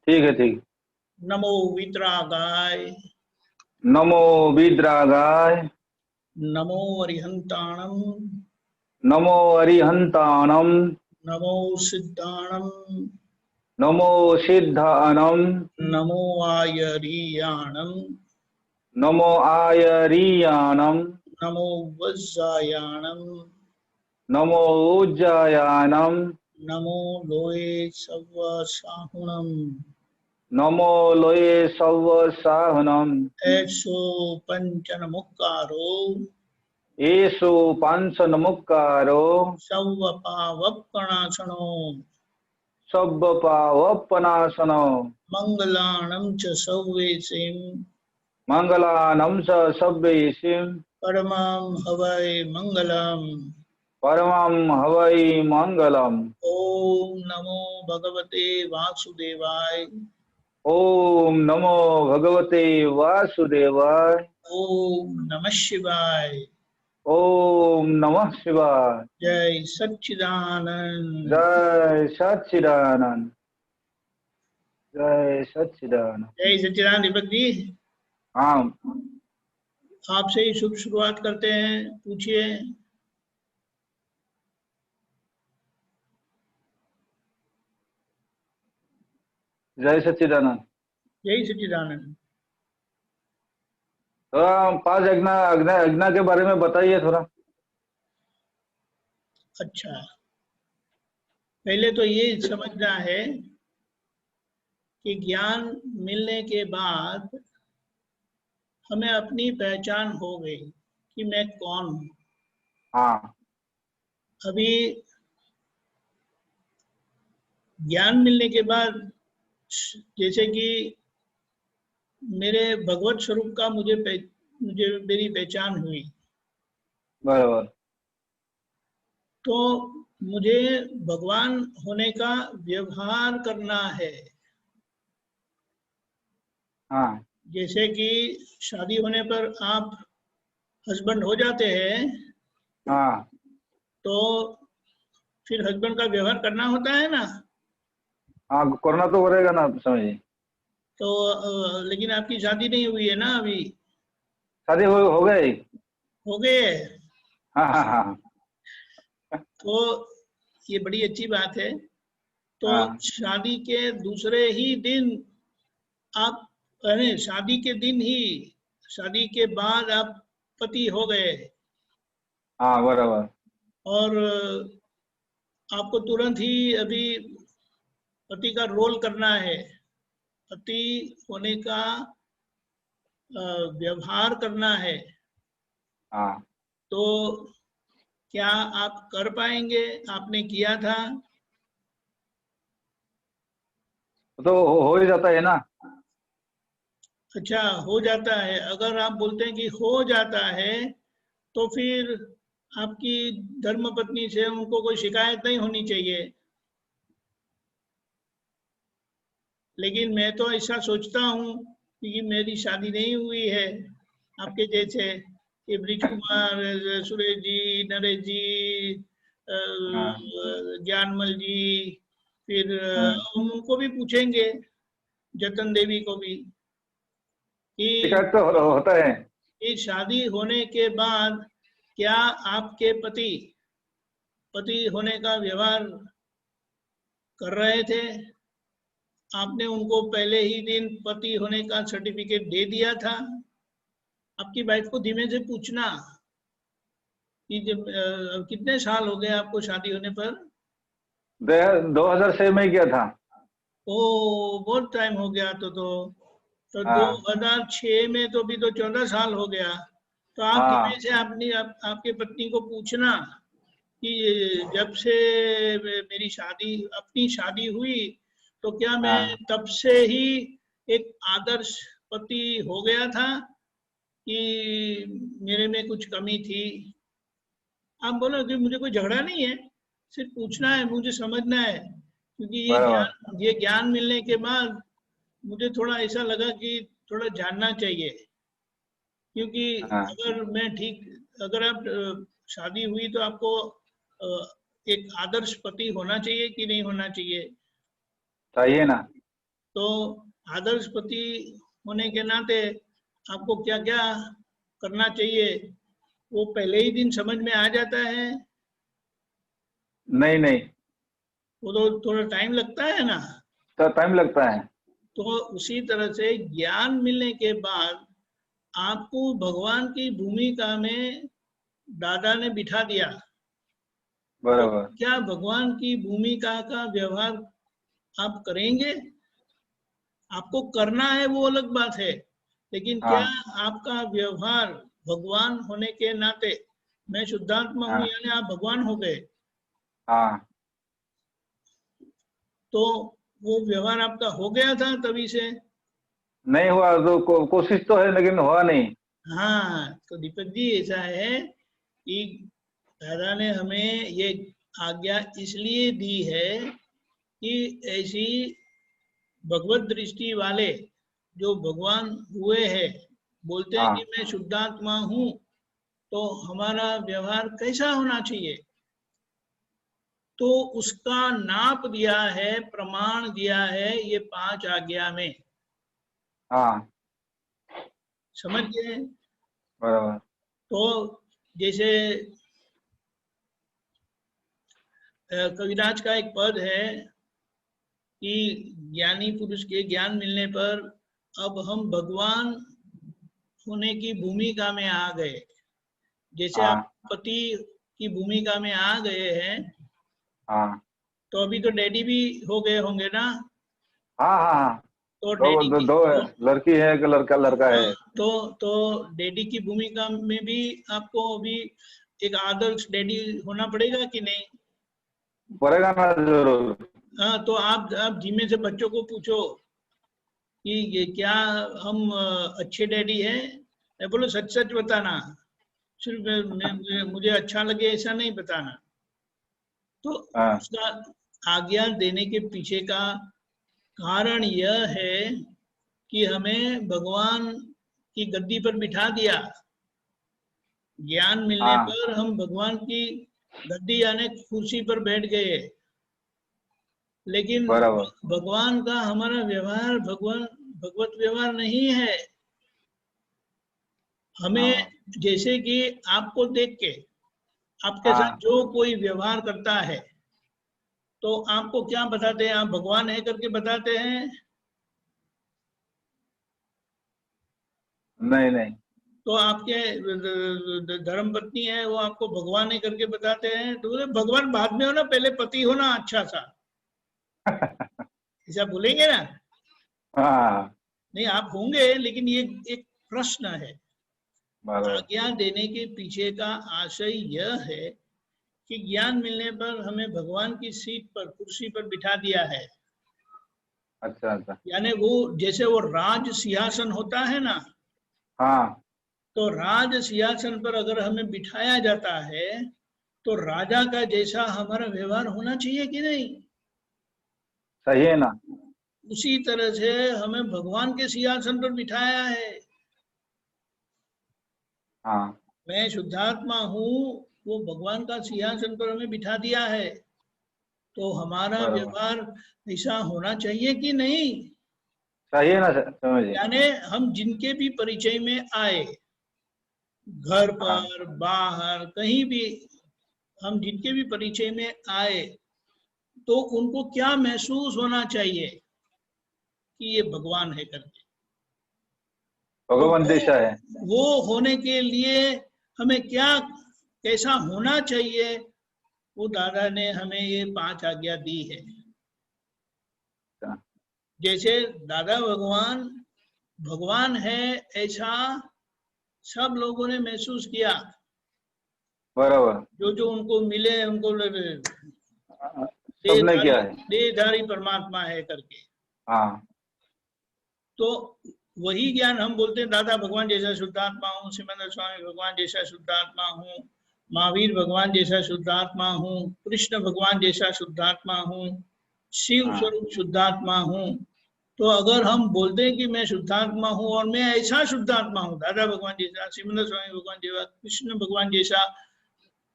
ठीक है ठीक। नमो वितरागाय। नमो विद्रागाय। नमो अरिहंताणम। नमो अरिहंताणम। नमो सिद्धाणम। नमो सिद्धानम। नमो आयरीयाणम। नमो आयरीयानम। नमो वज्रायाणम। नमो उज्जायानम। नमो लोये सव्वासाहुणम। नमो लोये सव्वसाहनम। ऐसो पंचन मुक्कारो। येषु पांचनमुक्कारो। सव्वपावप्पणासनो। सब्बपावपनासनो। मंगलाणं च सव्वेसिं। मंगलानं च सब्बेसिं। परमं हवै मंगलम्। परमं हवै मंगलम्। ओम नमो भगवते वासुदेवाय। ओम नमो भगवते वासुदेवाय। ओम नमः शिवाय। ओम नमः शिवाय। जय सच्चिदानंद। जय सच्चिदानंद। जय सच्चिदानंद। जय सच्चिदानंद। दीपक जी, हाँ। आपसे ही शुभ शुरुआत करते हैं, पूछिए। जय सच्चिदानंद। जय सच्चिदानंद। थोड़ा पांच अग्ना अग्ना अग्ना के बारे में बताइए थोड़ा। अच्छा, पहले तो ये समझना है कि ज्ञान मिलने के बाद हमें अपनी पहचान हो गई कि मैं कौन हूँ। हाँ। अभी ज्ञान मिलने के बाद जैसे कि मेरे भगवत स्वरूप का मुझे मेरी पहचान हुई, बराबर। तो मुझे भगवान होने का व्यवहार करना है। हाँ। जैसे कि शादी होने पर आप हस्बैंड हो जाते हैं, हाँ। तो फिर हस्बैंड का व्यवहार करना होता है ना। हाँ करना तो पड़ेगा ना समझिए। तो लेकिन आपकी शादी नहीं हुई है ना अभी। शादी हो गई। हो गए। हाँ हाँ हाँ। तो ये बड़ी अच्छी बात है। तो हाँ। शादी के दूसरे ही दिन आप, अरे शादी के दिन ही, शादी के बाद आप पति हो गए। हाँ बराबर। और आपको तुरंत ही अभी पति का रोल करना है, पति होने का व्यवहार करना है। हाँ तो क्या आप कर पाएंगे? आपने किया था। तो हो ही जाता है ना। अच्छा, हो जाता है। अगर आप बोलते हैं कि हो जाता है, तो फिर आपकी धर्म पत्नी से उनको कोई शिकायत नहीं होनी चाहिए। लेकिन मैं तो ऐसा सोचता हूँ, क्योंकि मेरी शादी नहीं हुई है आपके जैसे, कि ब्रिज कुमार, सुरेश जी, नरेश जी, हाँ। ज्ञानमल जी, फिर हाँ हम उनको भी पूछेंगे, जतन देवी को भी, कि शिकायत तो होता है। शादी होने के बाद क्या आपके पति पति होने का व्यवहार कर रहे थे? आपने उनको पहले ही दिन पति होने का सर्टिफिकेट दे दिया था? आपकी वाइफ को धीमे से पूछना कि जब कितने साल हो गए आपको शादी होने पर? 2006 में किया था। ओ, बहुत टाइम हो गया। तो हाँ 2006 में तो अभी तो 14 साल हो गया। तो आप धीमे हाँ से आपके पत्नी को पूछना कि जब से मेरी शादी, अपनी शादी हुई, तो क्या मैं हाँ तब से ही एक आदर्श पति हो गया था कि मेरे में कुछ कमी थी? आप बोलो कि मुझे कोई झगड़ा नहीं है, सिर्फ पूछना है, मुझे समझना है, क्योंकि बराबर। ये ज्ञान मिलने के बाद मुझे थोड़ा ऐसा लगा कि थोड़ा जानना चाहिए। क्योंकि हाँ अगर आप शादी हुई तो आपको एक आदर्श पति होना चाहिए कि नहीं होना चाहिए? चाहिए ना। तो आदर्श पति होने के नाते आपको क्या क्या करना चाहिए वो पहले ही दिन समझ में आ जाता है? नहीं नहीं, वो तो थोड़ा टाइम लगता है ना। तो टाइम लगता है। तो उसी तरह से ज्ञान मिलने के बाद आपको भगवान की भूमिका में दादा ने बिठा दिया। तो बराबर। क्या भगवान की भूमिका का व्यवहार आप करेंगे? आपको करना है वो अलग बात है, लेकिन क्या हाँ आपका व्यवहार भगवान होने के नाते, मैं शुद्धात्मा हूं हाँ यानी आप भगवान हो गए, हाँ। तो वो व्यवहार आपका हो गया था तभी से? नहीं हुआ तो कोशिश तो है लेकिन हुआ नहीं। हाँ, तो दीपक जी ऐसा है कि दादा ने हमें ये आज्ञा इसलिए दी है कि ऐसी भगवत दृष्टि वाले जो भगवान हुए हैं बोलते हैं कि हाँ मैं शुद्धात्मा हूं, तो हमारा व्यवहार कैसा होना चाहिए, तो उसका नाप दिया है, प्रमाण दिया है ये 5 आज्ञा में। हाँ। समझ गए? बराबर। तो जैसे कविराज का एक पद है कि ज्ञानी पुरुष के ज्ञान मिलने पर अब हम भगवान होने की भूमिका में आ गए। जैसे आप हाँ पति की भूमिका में आ गए हैं, हाँ तो अभी तो डैडी भी हो गए होंगे ना। हाँ हाँ हाँ। तो दो डैडी दो, की दो है, लड़की है एक लड़का लड़का हाँ, है। तो डैडी की भूमिका में भी आपको अभी एक आदर्श डैडी होना पड़ेगा कि नहीं? पड़ेगा ना जरूर। हाँ, तो आप धीमे से बच्चों को पूछो कि ये क्या हम अच्छे डैडी हैं? मैं बोलो सच सच बताना, सिर्फ मुझे अच्छा लगे ऐसा नहीं बताना। तो हाँ उसका आज्ञा देने के पीछे का कारण यह है कि हमें भगवान की गद्दी पर बिठा दिया। ज्ञान मिलने हाँ। पर हम भगवान की गद्दी यानी कुर्सी पर बैठ गए, लेकिन बराबर। भगवान का हमारा व्यवहार भगवत व्यवहार नहीं है। हमें हाँ जैसे कि आपको देख के आपके साथ हाँ। जो कोई व्यवहार करता है, तो आपको क्या बताते हैं? आप भगवान है करके बताते हैं? नहीं नहीं। तो आपके धर्म पत्नी है वो आपको भगवान है करके बताते हैं, तो बोले भगवान बाद में हो ना, पहले पति हो ना अच्छा सा, ऐसा बोलेंगे ना? हाँ। नहीं, आप होंगे, लेकिन ये एक प्रश्न है। बराबर। आज्ञा देने के पीछे का आशय यह है कि ज्ञान मिलने पर हमें भगवान की सीट पर, कुर्सी पर बिठा दिया है। अच्छा अच्छा। यानी वो जैसे वो राज सिंहासन होता है ना, हाँ। तो राज सिंहासन पर अगर हमें बिठाया जाता है तो राजा का जैसा हमारा व्यवहार होना चाहिए कि नहीं? सही है ना। उसी तरह से हमें भगवान के सिंहासन पर बिठाया है। हाँ। मैं शुद्धात्मा हूँ, वो भगवान का सिंहासन पर हमें बिठा दिया है, तो हमारा बराबर। व्यवहार ऐसा होना चाहिए कि नहीं? सही है ना, समझिए। यानी हम जिनके भी परिचय में आए, घर हाँ पर बाहर कहीं भी, हम जिनके भी परिचय में आए, तो उनको क्या महसूस होना चाहिए कि ये भगवान है करके। तो भगवान जैसा है। वो होने के लिए हमें क्या, कैसा होना चाहिए, वो दादा ने हमें ये 5 आज्ञा दी है। अच्छा। जैसे दादा भगवान भगवान है ऐसा सब लोगों ने महसूस किया, बराबर। जो जो उनको मिले, उनको सबने किया है। देहधारी परमात्मा है करके। हाँ तो वही ज्ञान हम बोलते हैं दादा भगवान जैसा शुद्धात्मा हूँ, सिमंदर स्वामी भगवान जैसा शुद्धात्मा हूँ, महावीर भगवान जैसा शुद्धात्मा हूँ, कृष्ण भगवान जैसा शुद्धात्मा हूँ, शिव हाँ स्वरूप शुद्धात्मा हूँ। तो अगर हम बोलते हैं कि मैं शुद्धात्मा हूँ और मैं ऐसा शुद्धात्मा हूँ, दादा भगवान जैसा, सिमंदर स्वामी भगवान जैसा, कृष्ण भगवान जैसा,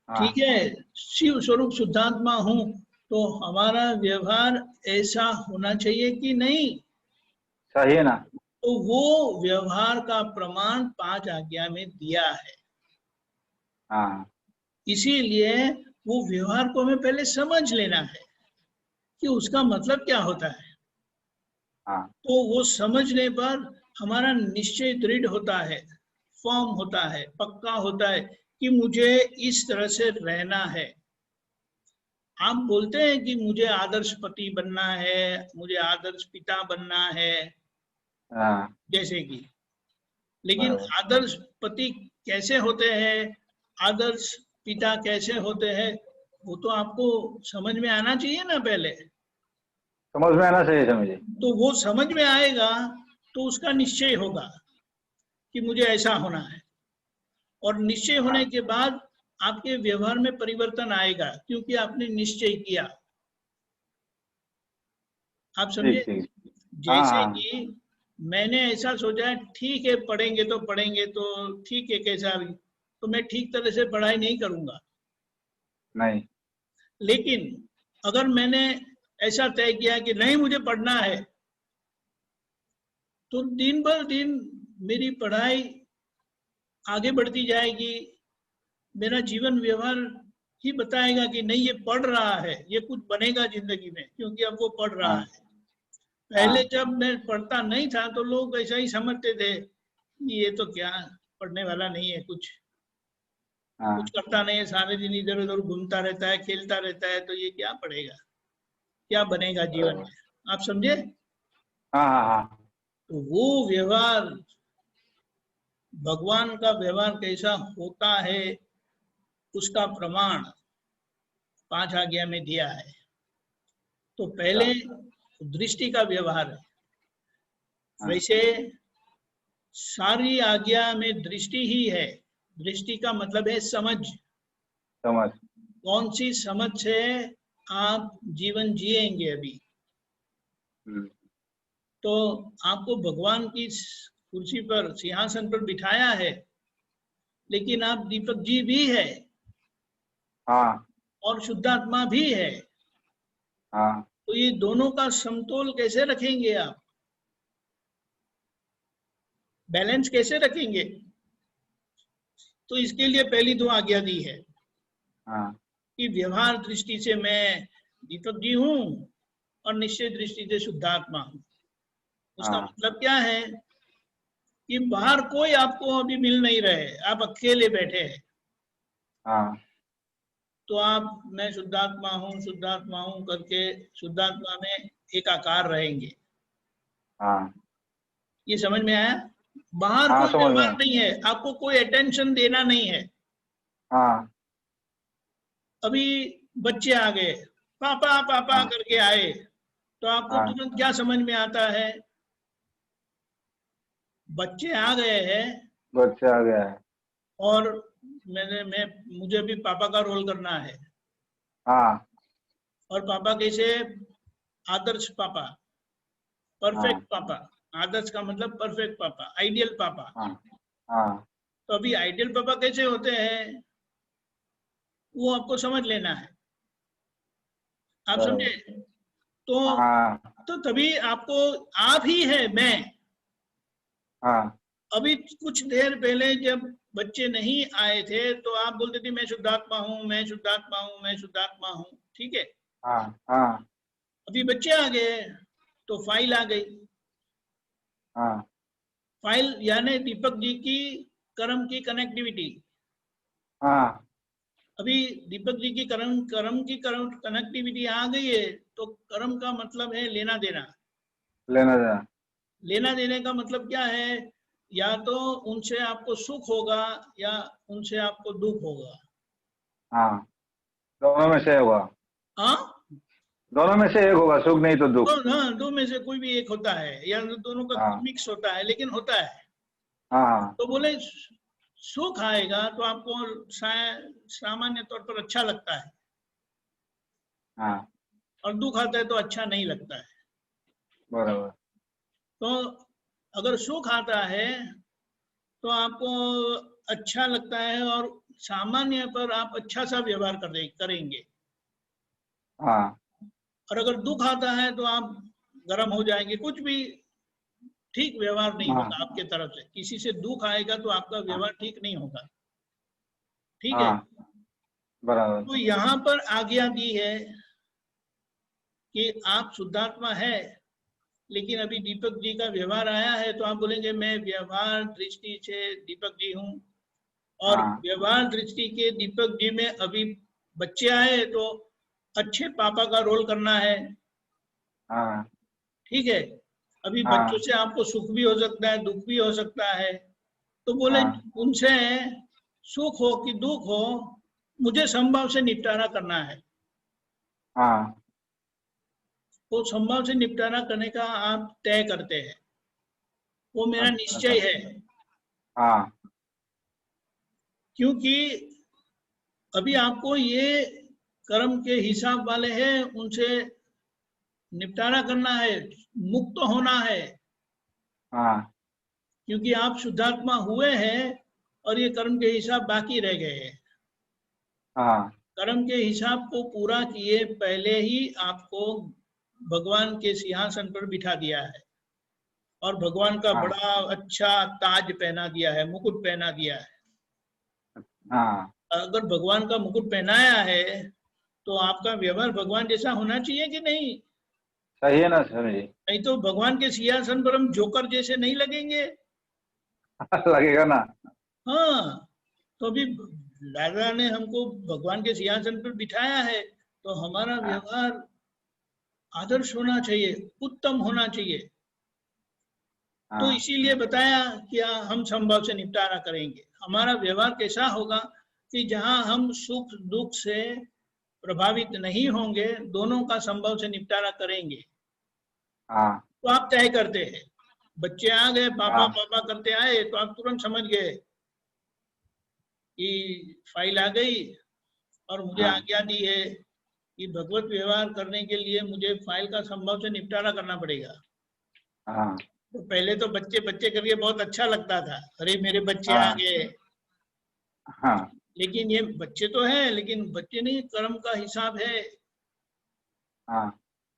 ठीक हाँ। है, शिव स्वरूप शुद्धात्मा हूँ, तो हमारा व्यवहार ऐसा होना चाहिए कि नहीं? सही है ना? तो वो व्यवहार का प्रमाण 5 आज्ञा में दिया है। हाँ इसीलिए वो व्यवहार को हमें पहले समझ लेना है कि उसका मतलब क्या होता है। हाँ तो वो समझने पर हमारा निश्चय दृढ़ होता है, फॉर्म होता है, पक्का होता है कि मुझे इस तरह से रहना है। आप बोलते हैं कि मुझे आदर्श पति बनना है, मुझे आदर्श पिता बनना है, हाँ जैसे कि, लेकिन बराबर। आदर्श पति कैसे होते हैं, आदर्श पिता कैसे होते हैं, वो तो आपको समझ में आना चाहिए ना पहले। समझ में आना चाहिए समझे। तो वो समझ में आएगा तो उसका निश्चय होगा कि मुझे ऐसा होना है, और निश्चय होने हाँ के बाद आपके व्यवहार में परिवर्तन आएगा क्योंकि आपने निश्चय किया। आप समझे? ठीक ठीक। हाँ जैसे हाँ। कि मैंने ऐसा सोचा है, ठीक है पढ़ेंगे तो ठीक है, कैसा भी, तो मैं ठीक तरह से पढ़ाई नहीं करूंगा। नहीं। लेकिन अगर मैंने ऐसा तय किया कि नहीं मुझे पढ़ना है, तो दिन भर दिन मेरी पढ़ाई आगे बढ़ती जाएगी। मेरा जीवन व्यवहार ही बताएगा कि नहीं ये पढ़ रहा है, ये कुछ बनेगा जिंदगी में, क्योंकि अब वो पढ़ रहा हाँ है। पहले हाँ जब मैं पढ़ता नहीं था तो लोग ऐसा ही समझते थे, ये तो क्या पढ़ने वाला नहीं है, कुछ कुछ हाँ करता नहीं है, सारे दिन इधर उधर घूमता रहता है, खेलता रहता है, तो ये क्या पढ़ेगा, क्या बनेगा जीवन बराबर। में। आप समझे? हाँ हाँ हाँ। तो वो व्यवहार, भगवान का व्यवहार कैसा होता है, उसका प्रमाण 5 आज्ञा में दिया है। तो अच्छा। पहले दृष्टि का व्यवहार है। हाँ वैसे सारी आज्ञा में दृष्टि ही है। दृष्टि का मतलब है समझ। समझ। कौन सी समझ से आप जीवन जिएंगे अभी। हम्म। तो आपको भगवान की कुर्सी पर, सिंहासन पर बिठाया है, लेकिन आप दीपक जी भी है हाँ और शुद्धात्मा भी है। हाँ। तो ये दोनों का समतोल कैसे रखेंगे आप, बैलेंस कैसे रखेंगे? तो इसके लिए पहली 2 आज्ञा दी है हाँ कि व्यवहार दृष्टि से मैं दीपक जी हूं और निश्चय दृष्टि से शुद्धात्मा हूं। उसका हाँ मतलब क्या है कि बाहर कोई आपको अभी मिल नहीं रहे, आप अकेले बैठे हैं। हाँ तो आप मैं शुद्धात्मा हूं करके शुद्धात्मा में एकाकार रहेंगे। हाँ ये समझ में आया? बाहर हाँ कोई समझ में व्यवहार आया। नहीं है, आपको कोई अटेंशन देना नहीं है। हाँ अभी बच्चे आ गए, पापा पापा हाँ करके आए, तो आपको हाँ। तुरंत क्या समझ में आता है? बच्चे आ गए हैं बच्चे आ गया है। और मैं मुझे भी पापा का रोल करना है। हाँ और पापा कैसे? आदर्श पापा, परफेक्ट हाँ पापा। आदर्श का मतलब परफेक्ट पापा, आइडियल पापा। हाँ हाँ। तो अभी आइडियल पापा कैसे होते हैं, वो आपको समझ लेना है। आप समझे? बराबर। तो हाँ तभी आपको, आप ही है मैं। हाँ अभी कुछ देर पहले जब बच्चे नहीं आए थे तो आप बोलते थे मैं शुद्धात्मा हूँ, मैं शुद्धात्मा हूँ, मैं शुद्धात्मा हूँ, ठीक है। हाँ हाँ अभी बच्चे आ गए तो फाइल आ गई। हाँ फाइल यानी दीपक जी की कर्म की कनेक्टिविटी। हाँ। अभी दीपक जी की कर्म कनेक्टिविटी आ गई है, तो कर्म का मतलब है लेना देना। लेना देना। लेना देने का मतलब क्या है? या तो उनसे आपको सुख होगा या उनसे आपको दुख होगा। हाँ दोनों में से होगा। हाँ, दोनों में से एक होगा, सुख नहीं तो दुख। तो हाँ, दो में से कोई भी एक होता है या दोनों का हाँ मिक्स होता है, लेकिन होता है। हाँ हाँ तो बोले सुख आएगा तो आपको सामान्य तौर पर अच्छा लगता है, हाँ। और दुख आता है तो अच्छा नहीं लगता है। बराबर। तो अगर सुख आता है तो आपको अच्छा लगता है और सामान्य पर आप अच्छा सा व्यवहार करेंगे। हाँ और अगर दुख आता है तो आप गर्म हो जाएंगे, कुछ भी ठीक व्यवहार नहीं हाँ होगा आपके तरफ से। किसी से दुख आएगा तो आपका व्यवहार ठीक नहीं होगा। ठीक है। हाँ बराबर। तो यहाँ पर आज्ञा दी है कि आप शुद्धात्मा है, लेकिन अभी दीपक जी का व्यवहार आया है तो आप बोलेंगे मैं व्यवहार दृष्टि से दीपक जी हूँ, और हाँ व्यवहार दृष्टि के दीपक जी में अभी बच्चे आए तो अच्छे पापा का रोल करना है। हाँ ठीक है। अभी बच्चों हाँ से आपको सुख भी हो सकता है, दुख भी हो सकता है, तो बोले हाँ उनसे सुख हो कि दुख हो, मुझे संभव से निपटारा करना है। हाँ वो संभव से निपटारा करने का आप तय करते हैं, वो मेरा अच्छा। निश्चय है। हाँ क्योंकि अभी आपको ये कर्म के हिसाब वाले हैं, उनसे निपटारा करना है, मुक्त होना है। हाँ क्योंकि आप शुद्धात्मा हुए हैं और ये कर्म के हिसाब बाकी रह गए हैं। हाँ कर्म के हिसाब को पूरा किए पहले ही आपको भगवान के सिंहासन पर बिठा दिया है, और भगवान का हाँ बड़ा अच्छा ताज पहना दिया है, मुकुट पहना दिया है। हाँ अगर भगवान का मुकुट पहनाया है तो आपका व्यवहार भगवान जैसा होना चाहिए कि नहीं? सही है ना सर जी। नहीं तो भगवान के सिंहासन पर हम जोकर जैसे नहीं लगेंगे। लगेगा ना। हाँ। तो अभी दादा ने हमको भगवान के सिंहासन पर बिठाया है, तो हमारा हाँ व्यवहार आदर्श होना चाहिए, उत्तम होना चाहिए। तो हाँ इसीलिए बताया कि हम संभव से निपटारा करेंगे। हमारा व्यवहार कैसा होगा कि जहां हम सुख दुख से प्रभावित नहीं होंगे, दोनों का संभव से निपटारा करेंगे। हाँ तो आप तय करते हैं, बच्चे आ गए पापा हाँ पापा करते आए तो आप तुरंत समझ गए कि फाइल आ गई, और मुझे हाँ आज्ञा दी है कि भगवत व्यवहार करने के लिए मुझे फाइल का संभव से निपटारा करना पड़ेगा। हाँ तो पहले तो बच्चे बच्चे करके बहुत अच्छा लगता था, अरे मेरे बच्चे आ हाँ गए। हाँ लेकिन ये बच्चे तो है, लेकिन बच्चे नहीं, कर्म का हिसाब है। हाँ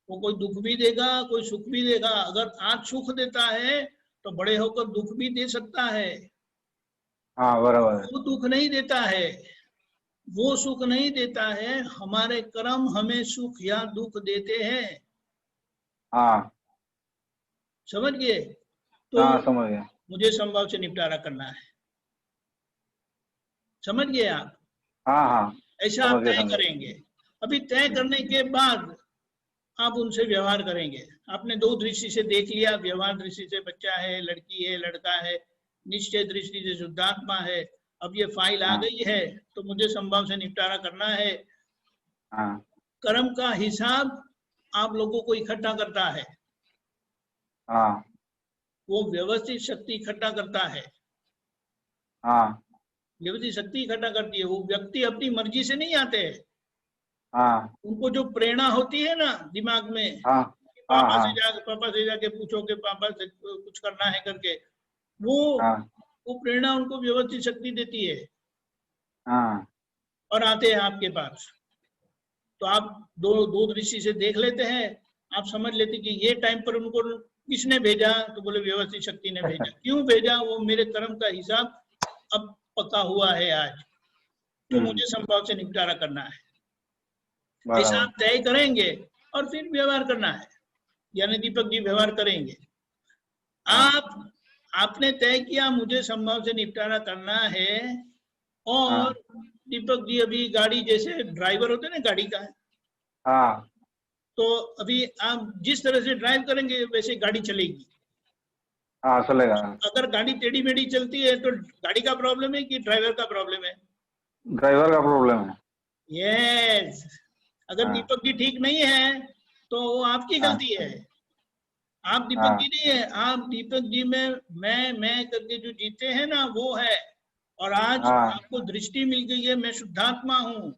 वो कोई दुख भी देगा, कोई सुख भी देगा। अगर आज सुख देता है तो बड़े होकर दुख भी दे सकता है। हाँ बराबर है। वो दुख नहीं देता है, वो सुख नहीं देता है, हमारे कर्म हमें सुख या दुख देते हैं। हाँ समझ गए? तो हाँ समझ गया। मुझे संभव से निपटारा करना है। समझ गए आप? हाँ हाँ ऐसा आप समझ गया तय समझ गया। करेंगे। अभी तय करने के बाद आप उनसे व्यवहार करेंगे। आपने दो दृष्टि से देख लिया, व्यवहार दृष्टि से बच्चा है, लड़की है, लड़का है, निश्चय दृष्टि से शुद्धात्मा है। अब ये फाइल आ हाँ गई है तो मुझे संभव से निपटारा करना है। हाँ कर्म का हिसाब आप लोगों को इकट्ठा करता है, हाँ वो व्यवस्थित शक्ति इकट्ठा करता है। हाँ व्यवस्थित शक्ति इकट्ठा करती है, वो व्यक्ति अपनी मर्जी से नहीं आते हैं। हाँ उनको जो प्रेरणा होती है ना दिमाग में, हाँ कि हाँ हाँ पापा से जाके पूछो कि पापा से कुछ करना है करके, वो हाँ वो प्रेरणा उनको व्यवस्थित शक्ति देती है हाँ और आते हैं आपके पास। तो आप दो दो दृष्टि से देख लेते हैं, आप समझ लेते कि ये टाइम पर उनको किसने भेजा, तो बोले व्यवस्थित शक्ति ने भेजा। क्यों भेजा? वो मेरे कर्म का हिसाब अब पक्का हुआ है आज, तो हम्म मुझे संभव से निपटारा करना है। ऐसा बराबर। आप तय करेंगे और फिर व्यवहार करना है, यानी दीपक जी व्यवहार करेंगे। हाँ आपने तय किया मुझे संभव से निपटारा करना है, और हाँ दीपक जी अभी गाड़ी, जैसे ड्राइवर होते हैं ना गाड़ी का, हाँ तो अभी आप जिस तरह से ड्राइव करेंगे वैसे गाड़ी चलेगी। हाँ चलेगा। अगर गाड़ी टेढ़ी मेढ़ी चलती है तो गाड़ी का प्रॉब्लम है कि ड्राइवर का प्रॉब्लम है? ड्राइवर का प्रॉब्लम है। यस। अगर हाँ दीपक जी ठीक नहीं है तो वो आपकी हाँ गलती है। आप दीपक जी हाँ नहीं है, आप दीपक जी में मैं करके जो जीते हैं ना वो है। और आज हाँ आपको दृष्टि मिल गई है, मैं शुद्धात्मा हूँ,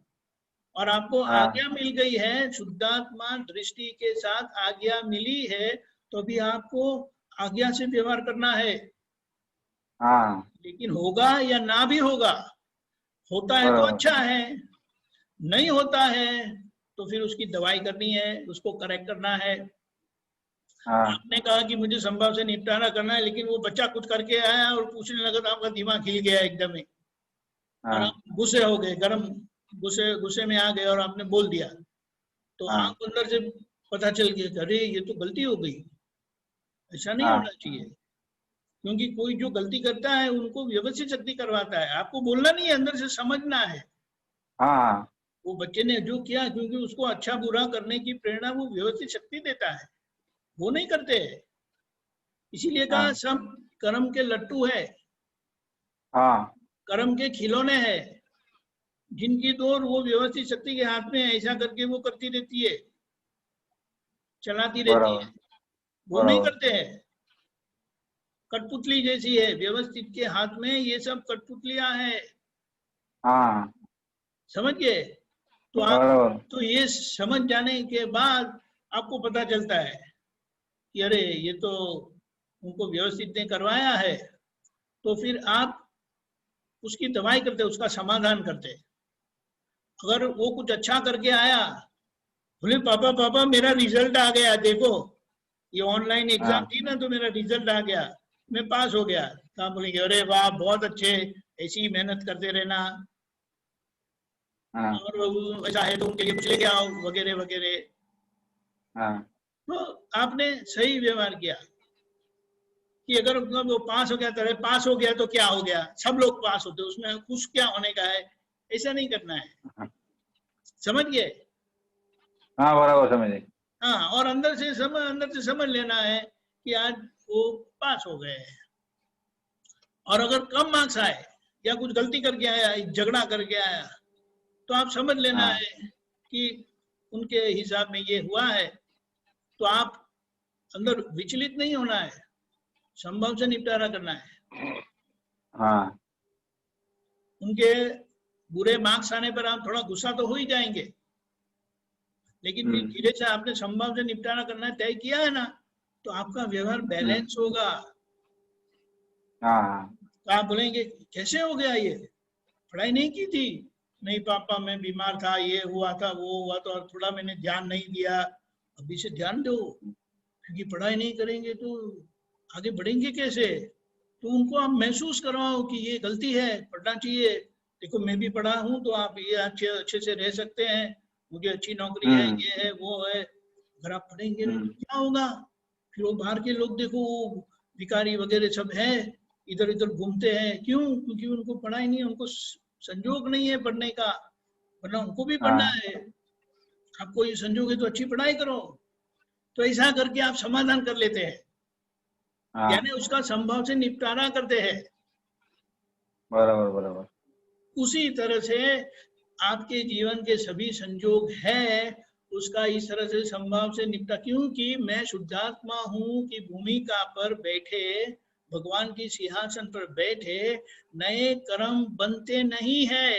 और आपको हाँ आज्ञा मिल गई है, शुद्धात्मा दृष्टि के साथ आज्ञा मिली है, तो भी आपको आज्ञा से व्यवहार करना है। हाँ लेकिन होगा या ना भी होगा, होता है तो बराबर। अच्छा है, नहीं होता है तो फिर उसकी दवाई करनी है, उसको करेक्ट करना है। हाँ आपने कहा कि मुझे संभव से निपटारा करना है, लेकिन वो बच्चा कुछ करके आया और पूछने लगा तो आपका दिमाग हिल गया एकदम ही, और हाँ आप गुस्से हो गए, गरम गुस्से गुस्से में आ गए और आपने बोल दिया। तो हाँ आप अंदर से पता चल गया कि अरे ये तो गलती हो गई, ऐसा नहीं हाँ होना चाहिए। क्योंकि कोई जो गलती करता है उनको व्यवस्थित शक्ति करवाता है, आपको बोलना नहीं है, अंदर से समझना है। हाँ वो बच्चे ने जो किया, क्योंकि उसको अच्छा बुरा करने की प्रेरणा वो व्यवस्थित शक्ति देता है, वो नहीं करते है। इसीलिए कहा हाँ सब कर्म के लट्टू है, हाँ कर्म के खिलौने हैं, जिनकी दौर वो व्यवस्थित शक्ति के हाथ में है, ऐसा करके वो करती रहती है, चलाती रहती है, बराबर वो नहीं बराबर। करते हैं। कठपुतली जैसी है, व्यवस्थित के हाथ में ये सब कठपुतलियां हैं, हाँ समझ गए? तो आप, बराबर। तो ये समझ जाने के बाद आपको पता चलता है कि अरे ये तो उनको व्यवस्थित ने करवाया है, तो फिर आप उसकी दवाई करते, उसका समाधान करते। अगर वो कुछ अच्छा करके आया, बोले पापा पापा मेरा रिजल्ट आ गया, देखो ये ऑनलाइन एग्जाम हाँ थी ना तो मेरा रिजल्ट आ गया, मैं पास हो गया। तो आप बोलेंगे अरे वाह बहुत अच्छे, ऐसी ही मेहनत करते रहना, हाँ और ऐसा है तो उनके लिए कुछ लेके आओ वगैरह वगैरह। हाँ तो आपने सही व्यवहार किया कि अगर मतलब वो पास हो गया तो पास हो गया तो क्या हो गया, सब लोग पास होते, उसमें खुश क्या होने का है, ऐसा नहीं करना है, हाँ समझ गए? हाँ, बराबर समझे। हाँ, और अंदर से समझ लेना है कि आज वो पास हो गए हैं। और अगर कम मार्क्स आए या कुछ गलती करके आया, झगड़ा करके आया, तो आप समझ लेना हाँ है कि उनके हिसाब में ये हुआ है। तो आप अंदर विचलित नहीं होना है, संभव से निपटारा करना है। हाँ उनके बुरे मार्क्स आने पर आप थोड़ा गुस्सा तो हो ही जाएंगे, लेकिन फिर हम्म धीरे से आपने संभव से निपटारा करना तय किया है ना, तो आपका व्यवहार हम्म, बैलेंस होगा। हाँ हाँ तो आप बोलेंगे कैसे हो गया ये, पढ़ाई नहीं की थी? नहीं पापा मैं बीमार था, ये हुआ था वो हुआ था, और थोड़ा मैंने ध्यान नहीं दिया, अभी से ध्यान दो, क्योंकि पढ़ाई नहीं करेंगे तो आगे बढ़ेंगे कैसे? तो उनको आप महसूस करवाओ कि ये गलती है, पढ़ना चाहिए। देखो मैं भी पढ़ा हूँ तो आप ये अच्छे अच्छे से रह सकते हैं, मुझे अच्छी नौकरी है, हम्म ये है वो है। अगर आप पढ़ेंगे नहीं तो हम्म, क्या होगा? फिर वो बाहर के लोग देखो, भिखारी वगैरह सब है, इधर इधर घूमते हैं, क्यों? क्योंकि उनको पढ़ाई नहीं है, उनको संजोग नहीं है पढ़ने का, वरना उनको भी पढ़ना हाँ है। आपको ये संजोग है तो अच्छी पढ़ाई करो। तो ऐसा करके आप समाधान कर लेते हैं, हाँ, यानी उसका संभव से निपटारा करते हैं। बराबर बराबर। उसी तरह से आपके जीवन के सभी संजोग हैं, उसका इस तरह से संभव से निपटा, क्योंकि मैं शुद्धात्मा हूं कि भूमिका पर बैठे, भगवान की सिंहासन पर बैठे नए कर्म बनते नहीं है।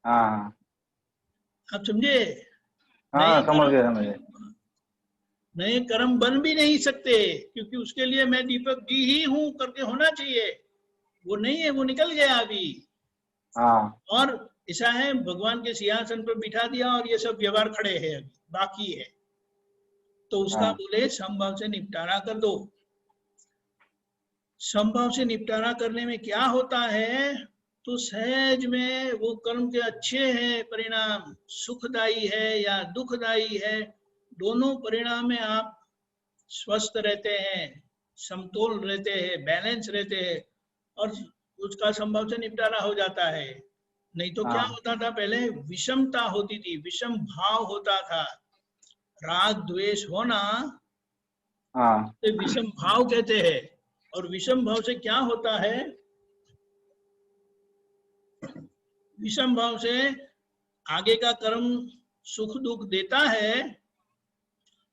हाँ आप समझे? हाँ नए हाँ, समझ गए समझ गए। कर्म, नए कर्म बन भी नहीं सकते, क्योंकि उसके लिए मैं दीपक जी ही हूं करके होना चाहिए, वो नहीं है, वो निकल गया अभी। हाँ और ऐसा है भगवान के सिंहासन पर बिठा दिया और ये सब व्यवहार खड़े हैं, अभी बाकी है, तो उसका हाँ बोले संभव से निपटारा कर दो। संभव से निपटारा करने में क्या होता है, तो सहज में वो कर्म के अच्छे हैं परिणाम, सुखदाई है या दुखदाई है, दोनों परिणाम में आप स्वस्थ रहते हैं, समतोल रहते हैं, बैलेंस रहते हैं, और उसका संभव से निपटारा हो जाता है। नहीं तो क्या हाँ होता था, पहले विषमता होती थी, विषम भाव होता था, राग द्वेष होना, हाँ तो विषम भाव कहते हैं। और विषम भाव से क्या होता है, विषम भाव से आगे का कर्म सुख दुख देता है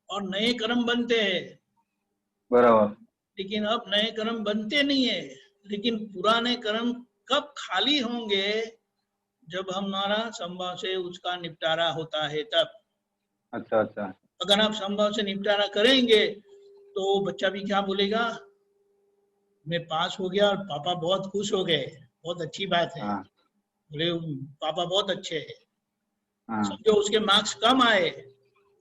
और नए कर्म बनते हैं, बराबर। लेकिन अब नए कर्म बनते नहीं है। लेकिन पुराने कर्म कब खाली होंगे, जब हमारा संभव से उसका निपटारा होता है तब। अच्छा अच्छा। अगर आप संभव से निपटारा करेंगे तो बच्चा भी क्या बोलेगा, मैं पास हो गया और पापा बहुत खुश हो गए, बहुत अच्छी बात है, हाँ बोले पापा बहुत अच्छे हैं। हाँ समझो उसके मार्क्स कम आए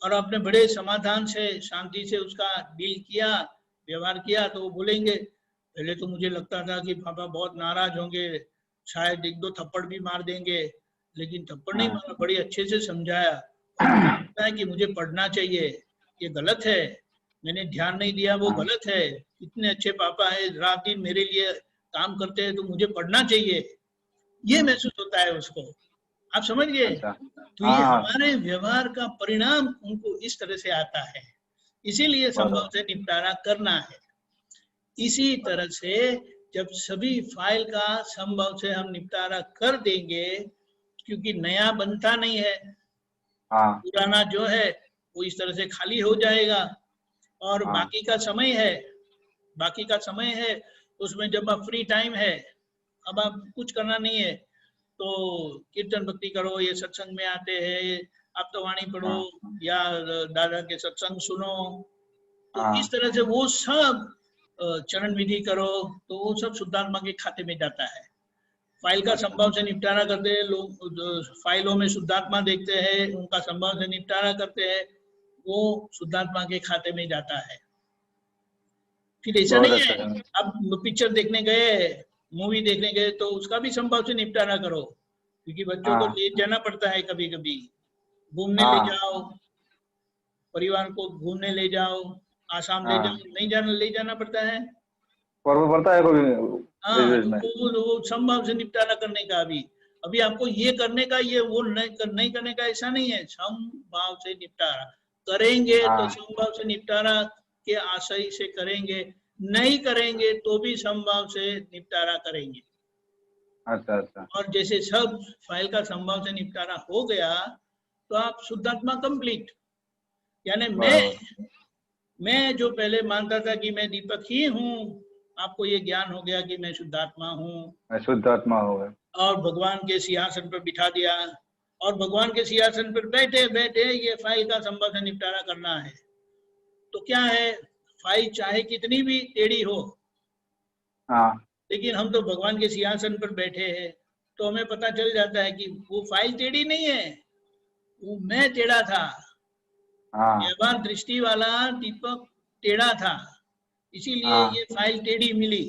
और आपने बड़े समाधान से, शांति से उसका डील किया, व्यवहार किया, तो वो बोलेंगे पहले तो मुझे लगता था कि पापा बहुत नाराज होंगे, शायद एक दो थप्पड़ भी मार देंगे, लेकिन थप्पड़ नहीं मारा, बड़ी अच्छे से समझाया, और मुझे लगता है कि मुझे पढ़ना चाहिए, ये गलत है, मैंने ध्यान नहीं दिया, वो गलत है, इतने अच्छे पापा है, रात दिन मेरे लिए काम करते हैं, तो मुझे पढ़ना चाहिए, ये महसूस होता है उसको। आप समझ गए? अच्छा। तो ये हाँ हमारे व्यवहार का परिणाम उनको इस तरह से आता है, इसीलिए संभव से निपटारा करना है। इसी तरह से जब सभी फाइल का संभव से हम निपटारा कर देंगे, क्योंकि नया बनता नहीं है, हाँ पुराना जो है वो इस तरह से खाली हो जाएगा, और हाँ बाकी का समय है, उसमें जब आप फ्री टाइम है, अब आप कुछ करना नहीं है, तो कीर्तन भक्ति करो, ये सत्संग में आते हैं, आप तो वाणी पढ़ो, या दादा के सत्संग सुनो, तो इस तरह से वो सब चरण विधि करो, तो वो सब शुद्धात्मा के खाते में जाता है। फाइल का संभव से निपटारा करते हैं लोग, फाइलों में शुद्धात्मा देखते हैं, उनका संभव से निपटारा करते हैं, वो शुद्धात्मा के खाते में जाता है। फिर ऐसा बहुत नहीं अच्छा है, समझे। अब पिक्चर देखने गए, मूवी देखने गए, तो उसका भी संभव से निपटारा करो, क्योंकि बच्चों को हाँ ले जाना पड़ता है, कभी कभी घूमने ले हाँ जाओ, परिवार को घूमने ले जाओ, आसाम ले जाओ, हाँ। नहीं जाना, ले जाना पड़ता है। और वो पड़ता है कोई बीच हाँ, बीच तो में। वो संभव से निपटारा करने का, अभी अभी आपको ये करने का, ये वो नहीं करने का, ऐसा नहीं है, संभव से निपटारा करेंगे तो हाँ। संभव से निपटारा के आशय से करेंगे, नहीं करेंगे तो भी संभव से निपटारा करेंगे। अच्छा अच्छा। और जैसे सब फाइल का संभव से निपटारा हो गया, तो आप शुद्धात्मा कंप्लीट, यानी बराबर। मैं जो पहले मानता था कि मैं दीपक ही हूँ, आपको ये ज्ञान हो गया कि मैं शुद्धात्मा हूँ, मैं शुद्ध आत्मा हो गए। और भगवान के सिंहासन पर बिठा दिया, और भगवान के सिंहासन पर बैठे बैठे ये फाइल का संभव से निपटारा करना है। तो क्या है, फाइल चाहे कितनी भी टेढ़ी हो, हाँ लेकिन हम तो भगवान के सिंहासन पर बैठे हैं, तो हमें पता चल जाता है कि वो फाइल टेढ़ी नहीं है, वो मैं टेढ़ा था, हाँ व्यवहार दृष्टि वाला दीपक टेढ़ा था, इसीलिए हाँ। ये फाइल टेढ़ी मिली,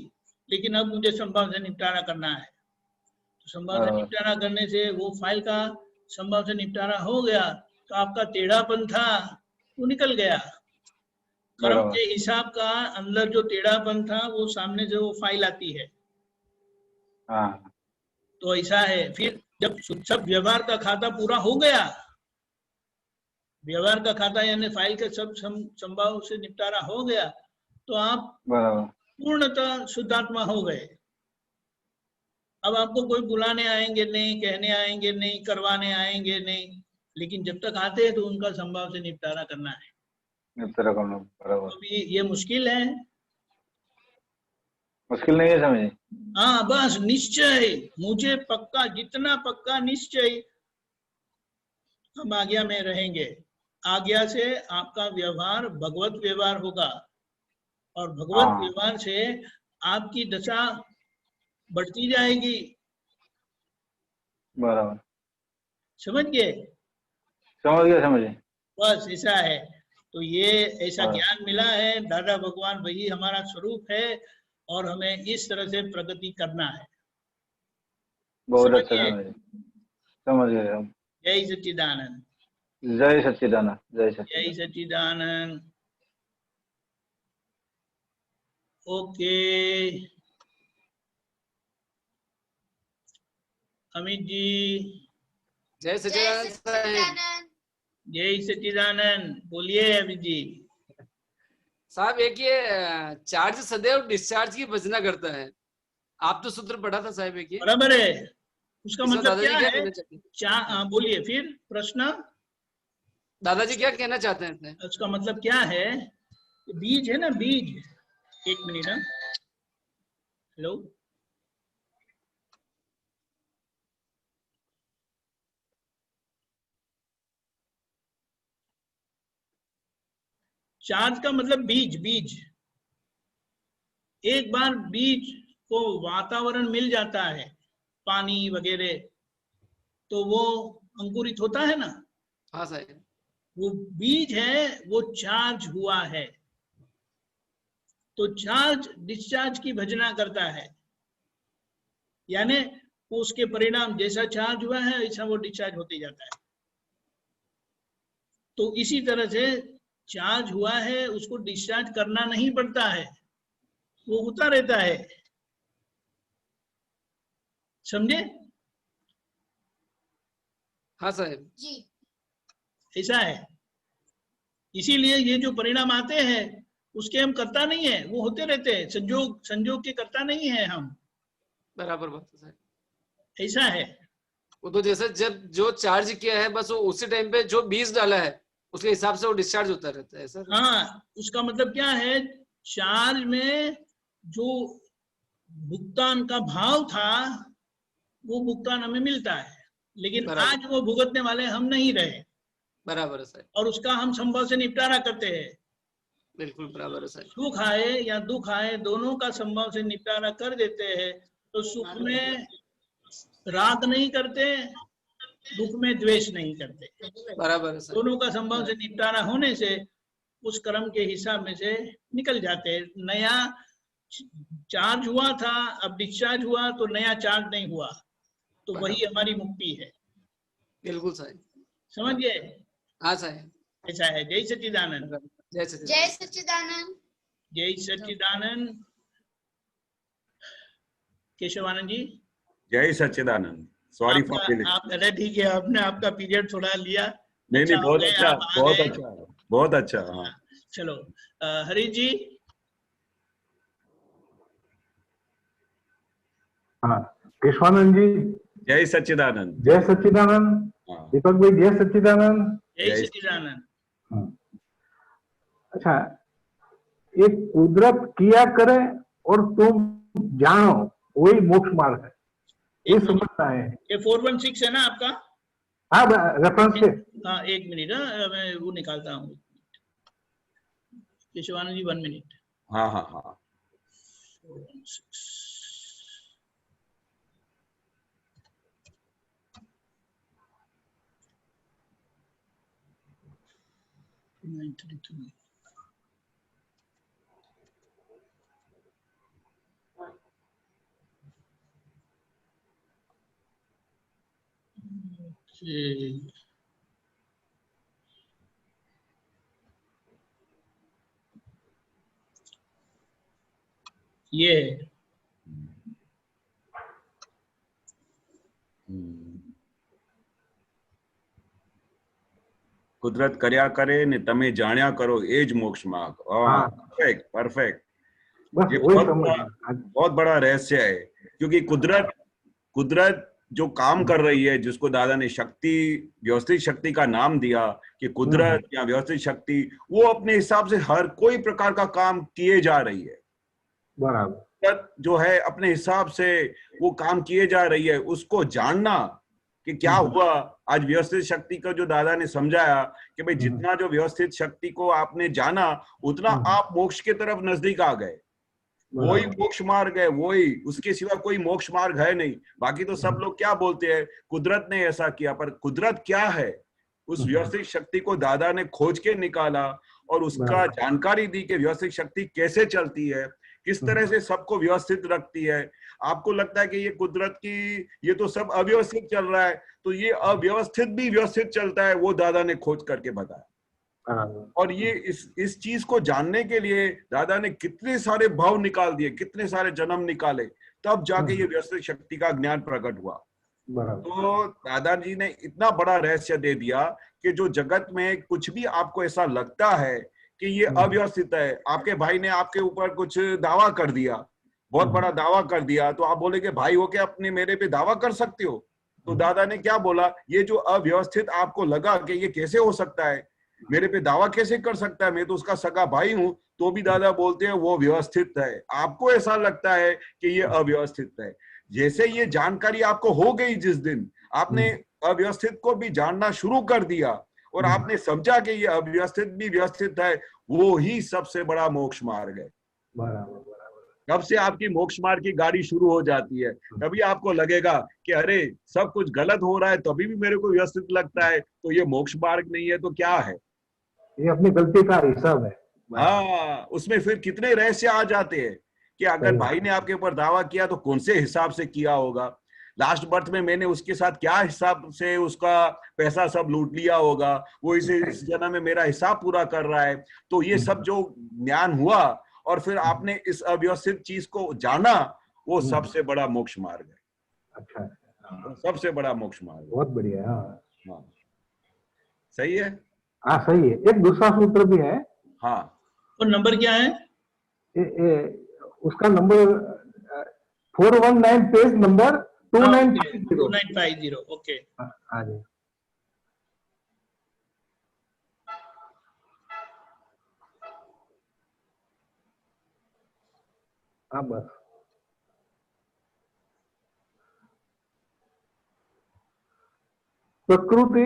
लेकिन अब मुझे संभव से निपटारा करना है। तो संभव से बराबर निपटारा करने से वो फाइल का संभव से निपटारा हो गया, तो आपका टेढ़ापन था वो निकल गया, कर्म बराबर। के हिसाब का अंदर जो टेढ़ापन था वो सामने से वो फाइल आती है। हाँ तो ऐसा है, फिर जब सब व्यवहार का खाता पूरा हो गया, व्यवहार का खाता यानी फाइल के सब संभव से निपटारा हो गया, तो आप बराबर। पूर्णतः शुद्धात्मा हो गए। अब आपको कोई बुलाने आएंगे नहीं, कहने आएंगे नहीं, करवाने आएंगे नहीं, लेकिन जब तक आते हैं तो उनका संभव से निपटारा करना है। निपटारा करना बराबर। तो ये मुश्किल है। मुश्किल नहीं है समझे। हाँ, बस निश्चय, मुझे पक्का, जितना पक्का निश्चय, हम आज्ञा में रहेंगे, आज्ञा से आपका व्यवहार भगवत व्यवहार होगा, और भगवत हाँ व्यवहार से आपकी दशा बढ़ती जाएगी। बराबर। समझ गए? समझ गया समझे। बस ऐसा है। तो ये ऐसा बराबर। ज्ञान मिला है, दादा भगवान वही हमारा स्वरूप है, और हमें इस तरह से प्रगति करना है। बहुत अच्छा समझिए। समझे। समझ गए हम। जय सच्चिदानंद। जय सच्चिदानंद। जय जय सच्चिदानंद। सच्चिदानंद। ओके अमित जी। जय सच्चिदानंद साहब। जय सच्चिदानंद। बोलिए अमित जी। साहब एक ये चार्ज सदैव डिस्चार्ज की भजना करता है, आप तो सूत्र पढ़ा था साहब एक ये, बराबर है। उसका इसमें मतलब दादाजी क्या क्या है? कहना चाहते हैं? बोलिए फिर प्रश्न। दादाजी क्या कहना चाहते हैं इसमें? उसका मतलब क्या है? बीज है ना, बीज। एक मिनट ना। हेलो। चार्ज का मतलब बीज, बीज। एक बार बीज को वातावरण मिल जाता है, पानी वगैरह, तो वो अंकुरित होता है ना। हाँ साहब। वो बीज है वो चार्ज हुआ है, तो चार्ज डिस्चार्ज की भजना करता है, यानी उसके परिणाम जैसा चार्ज हुआ है ऐसा वो डिस्चार्ज होते जाता है। तो इसी तरह से चार्ज हुआ है उसको डिस्चार्ज करना नहीं पड़ता है, वो होता रहता है, समझे? हाँ साहब जी। ऐसा है। इसीलिए ये जो परिणाम आते हैं उसके हम करता नहीं है, वो होते रहते हैं, संजोग के करता नहीं है हम, बराबर बात है साहब। ऐसा है। वो तो जैसे जब जो चार्ज किया है बस वो उसी टाइम पे जो बीज डाला है उसके हिसाब से वो डिस्चार्ज होता रहता है सर। हाँ, उसका मतलब क्या है, चार्ज में जो भुगतान का भाव था वो भुगतान हमें मिलता है, लेकिन बराबर। आज वो भुगतने वाले हम नहीं रहे, बराबर है साहब, और उसका हम संभव से निपटारा करते हैं। बिल्कुल बराबर है साहब। सुख आए या दुख आए दोनों का संभव से निपटारा कर देते हैं। तो सुख में राग नहीं करते, दुख में द्वेष नहीं करते, बराबर है साहब। दोनों का संभव से निपटारा होने से उस कर्म के हिसाब में से निकल जाते हैं। नया चार्ज हुआ था, अब डिस्चार्ज हुआ तो नया चार्ज नहीं हुआ, तो वही हमारी मुक्ति है। बिल्कुल साहब, समझ गए? हाँ साहब, ऐसा है। जय सच्चिदानंद। जय सच्चिदानंद। जय सच्चिदानंद। जय सच्चिदानंद। केशवानंद जी, जय सच्चिदानंद। Sorry for delay. आप अरे ठीक है, आपने आपका पीरियड थोड़ा लिया। नहीं नहीं, अच्छा हो बहुत गए, अच्छा, आप आ बहुत गए। अच्छा, बहुत अच्छा। हाँ चलो, हरीश जी। हाँ, केशवानंद जी, जय सच्चिदानंद। जय सच्चिदानंद। हाँ, दीपक भाई, जय सच्चिदानंद। जय जय सच्चिदानंद। हाँ। अच्छा, ये कुदरत किया करे और तुम जानो, वही मोक्ष मार्ग है, ये समझना है। ये 416 है ना आपका? हाँ, रेफरेंस से। हाँ, एक मिनट, मैं वो निकालता हूँ। केशवानंद जी 1 मिनट। हाँ हाँ हाँ। ये है। કુદરત કર્યા કરે ને તમે જાણ્યા કરો એ જ મોક્ષ માર્ગ। हाँ। Perfect perfect. बस ये वही बहुत समझना। बहुत बड़ा रहस्य है, क्योंकि कुदरत कुदरत जो काम कर रही है, जिसको दादा ने शक्ति, व्यवस्थित शक्ति का नाम दिया कि कुदरत या व्यवस्थित शक्ति, वो अपने हिसाब से हर कोई प्रकार का काम किए जा रही है। बराबर। कुदरत जो है अपने हिसाब से वो काम किए जा रही है, उसको जानना कि क्या हुआ। आज व्यवस्थित शक्ति का जो दादा ने समझाया कि भाई जितना जो व्यवस्थित शक्ति को आपने जाना उतना आप मोक्ष के तरफ नजदीक आ गए। वही मोक्ष मार्ग है, वही, उसके सिवा कोई मोक्ष मार्ग है नहीं। बाकी तो सब लोग क्या बोलते हैं, कुदरत ने ऐसा किया, पर कुदरत क्या है उस व्यवस्थित शक्ति को दादा ने खोज के निकाला और उसका जानकारी दी कि व्यवस्थित शक्ति कैसे चलती है, किस तरह से सबको व्यवस्थित रखती है। आपको लगता है कि ये कुदरत की, ये तो सब अव्यवस्थित चल रहा है, तो ये अव्यवस्थित भी व्यवस्थित चलता है, वो दादा ने खोज करके बताया। और ये इस चीज को जानने के लिए दादा ने कितने सारे भाव निकाल दिए, कितने सारे जन्म निकाले, तब जाके ये व्यवस्थित शक्ति का ज्ञान प्रकट हुआ। तो दादाजी ने इतना बड़ा रहस्य दे दिया कि जो जगत में कुछ भी आपको ऐसा लगता है कि ये अव्यवस्थित है, आपके भाई ने आपके ऊपर कुछ दावा कर दिया, बहुत बड़ा दावा कर दिया, तो आप बोले कि भाई हो के अपने मेरे पे दावा कर सकते हो? तो दादा ने क्या बोला, ये जो अव्यवस्थित आपको लगा कि ये कैसे हो सकता है, मेरे पे दावा कैसे कर सकता है, मैं तो उसका सगा भाई हूं, तो भी दादा बोलते हैं वो व्यवस्थित है। आपको ऐसा लगता है कि ये अव्यवस्थित है। जैसे ये जानकारी आपको हो गई, जिस दिन आपने अव्यवस्थित को भी जानना शुरू कर दिया और आपने समझा कि ये अव्यवस्थित भी व्यवस्थित है, वो ही सबसे बड़ा मोक्ष मार्ग है। बराबर बराबर। तब से आपकी मोक्ष मार्ग की गाड़ी शुरू हो जाती है। तभी आपको लगेगा कि अरे सब कुछ गलत हो रहा है तभी भी मेरे को व्यवस्थित लगता है, तो ये मोक्ष मार्ग नहीं है तो क्या है। ये अपनी गलती का हिसाब है। हाँ, उसमें फिर कितने रहस्य आ जाते हैं कि अगर सही। भाई ने आपके ऊपर दावा किया तो कौन से हिसाब से किया होगा, लास्ट बर्थ में मैंने उसके साथ क्या हिसाब से उसका पैसा सब लूट लिया होगा, वो इस जन्म में मेरा हिसाब पूरा कर रहा है। तो ये सब जो ज्ञान हुआ और फिर आपने इस अव्यवस्थित चीज को जाना, वो सबसे बड़ा मोक्ष मार्ग है। अच्छा, वो सबसे बड़ा मोक्ष मार्ग है। बहुत बढ़िया। हाँ, सही है। हाँ सही है। एक दूसरा सूत्र भी है। हाँ, और नंबर क्या है? उसका नंबर 419 पेज नंबर 2950। 2950। ओके। हाँ जी। हाँ बस। પ્રકૃતિ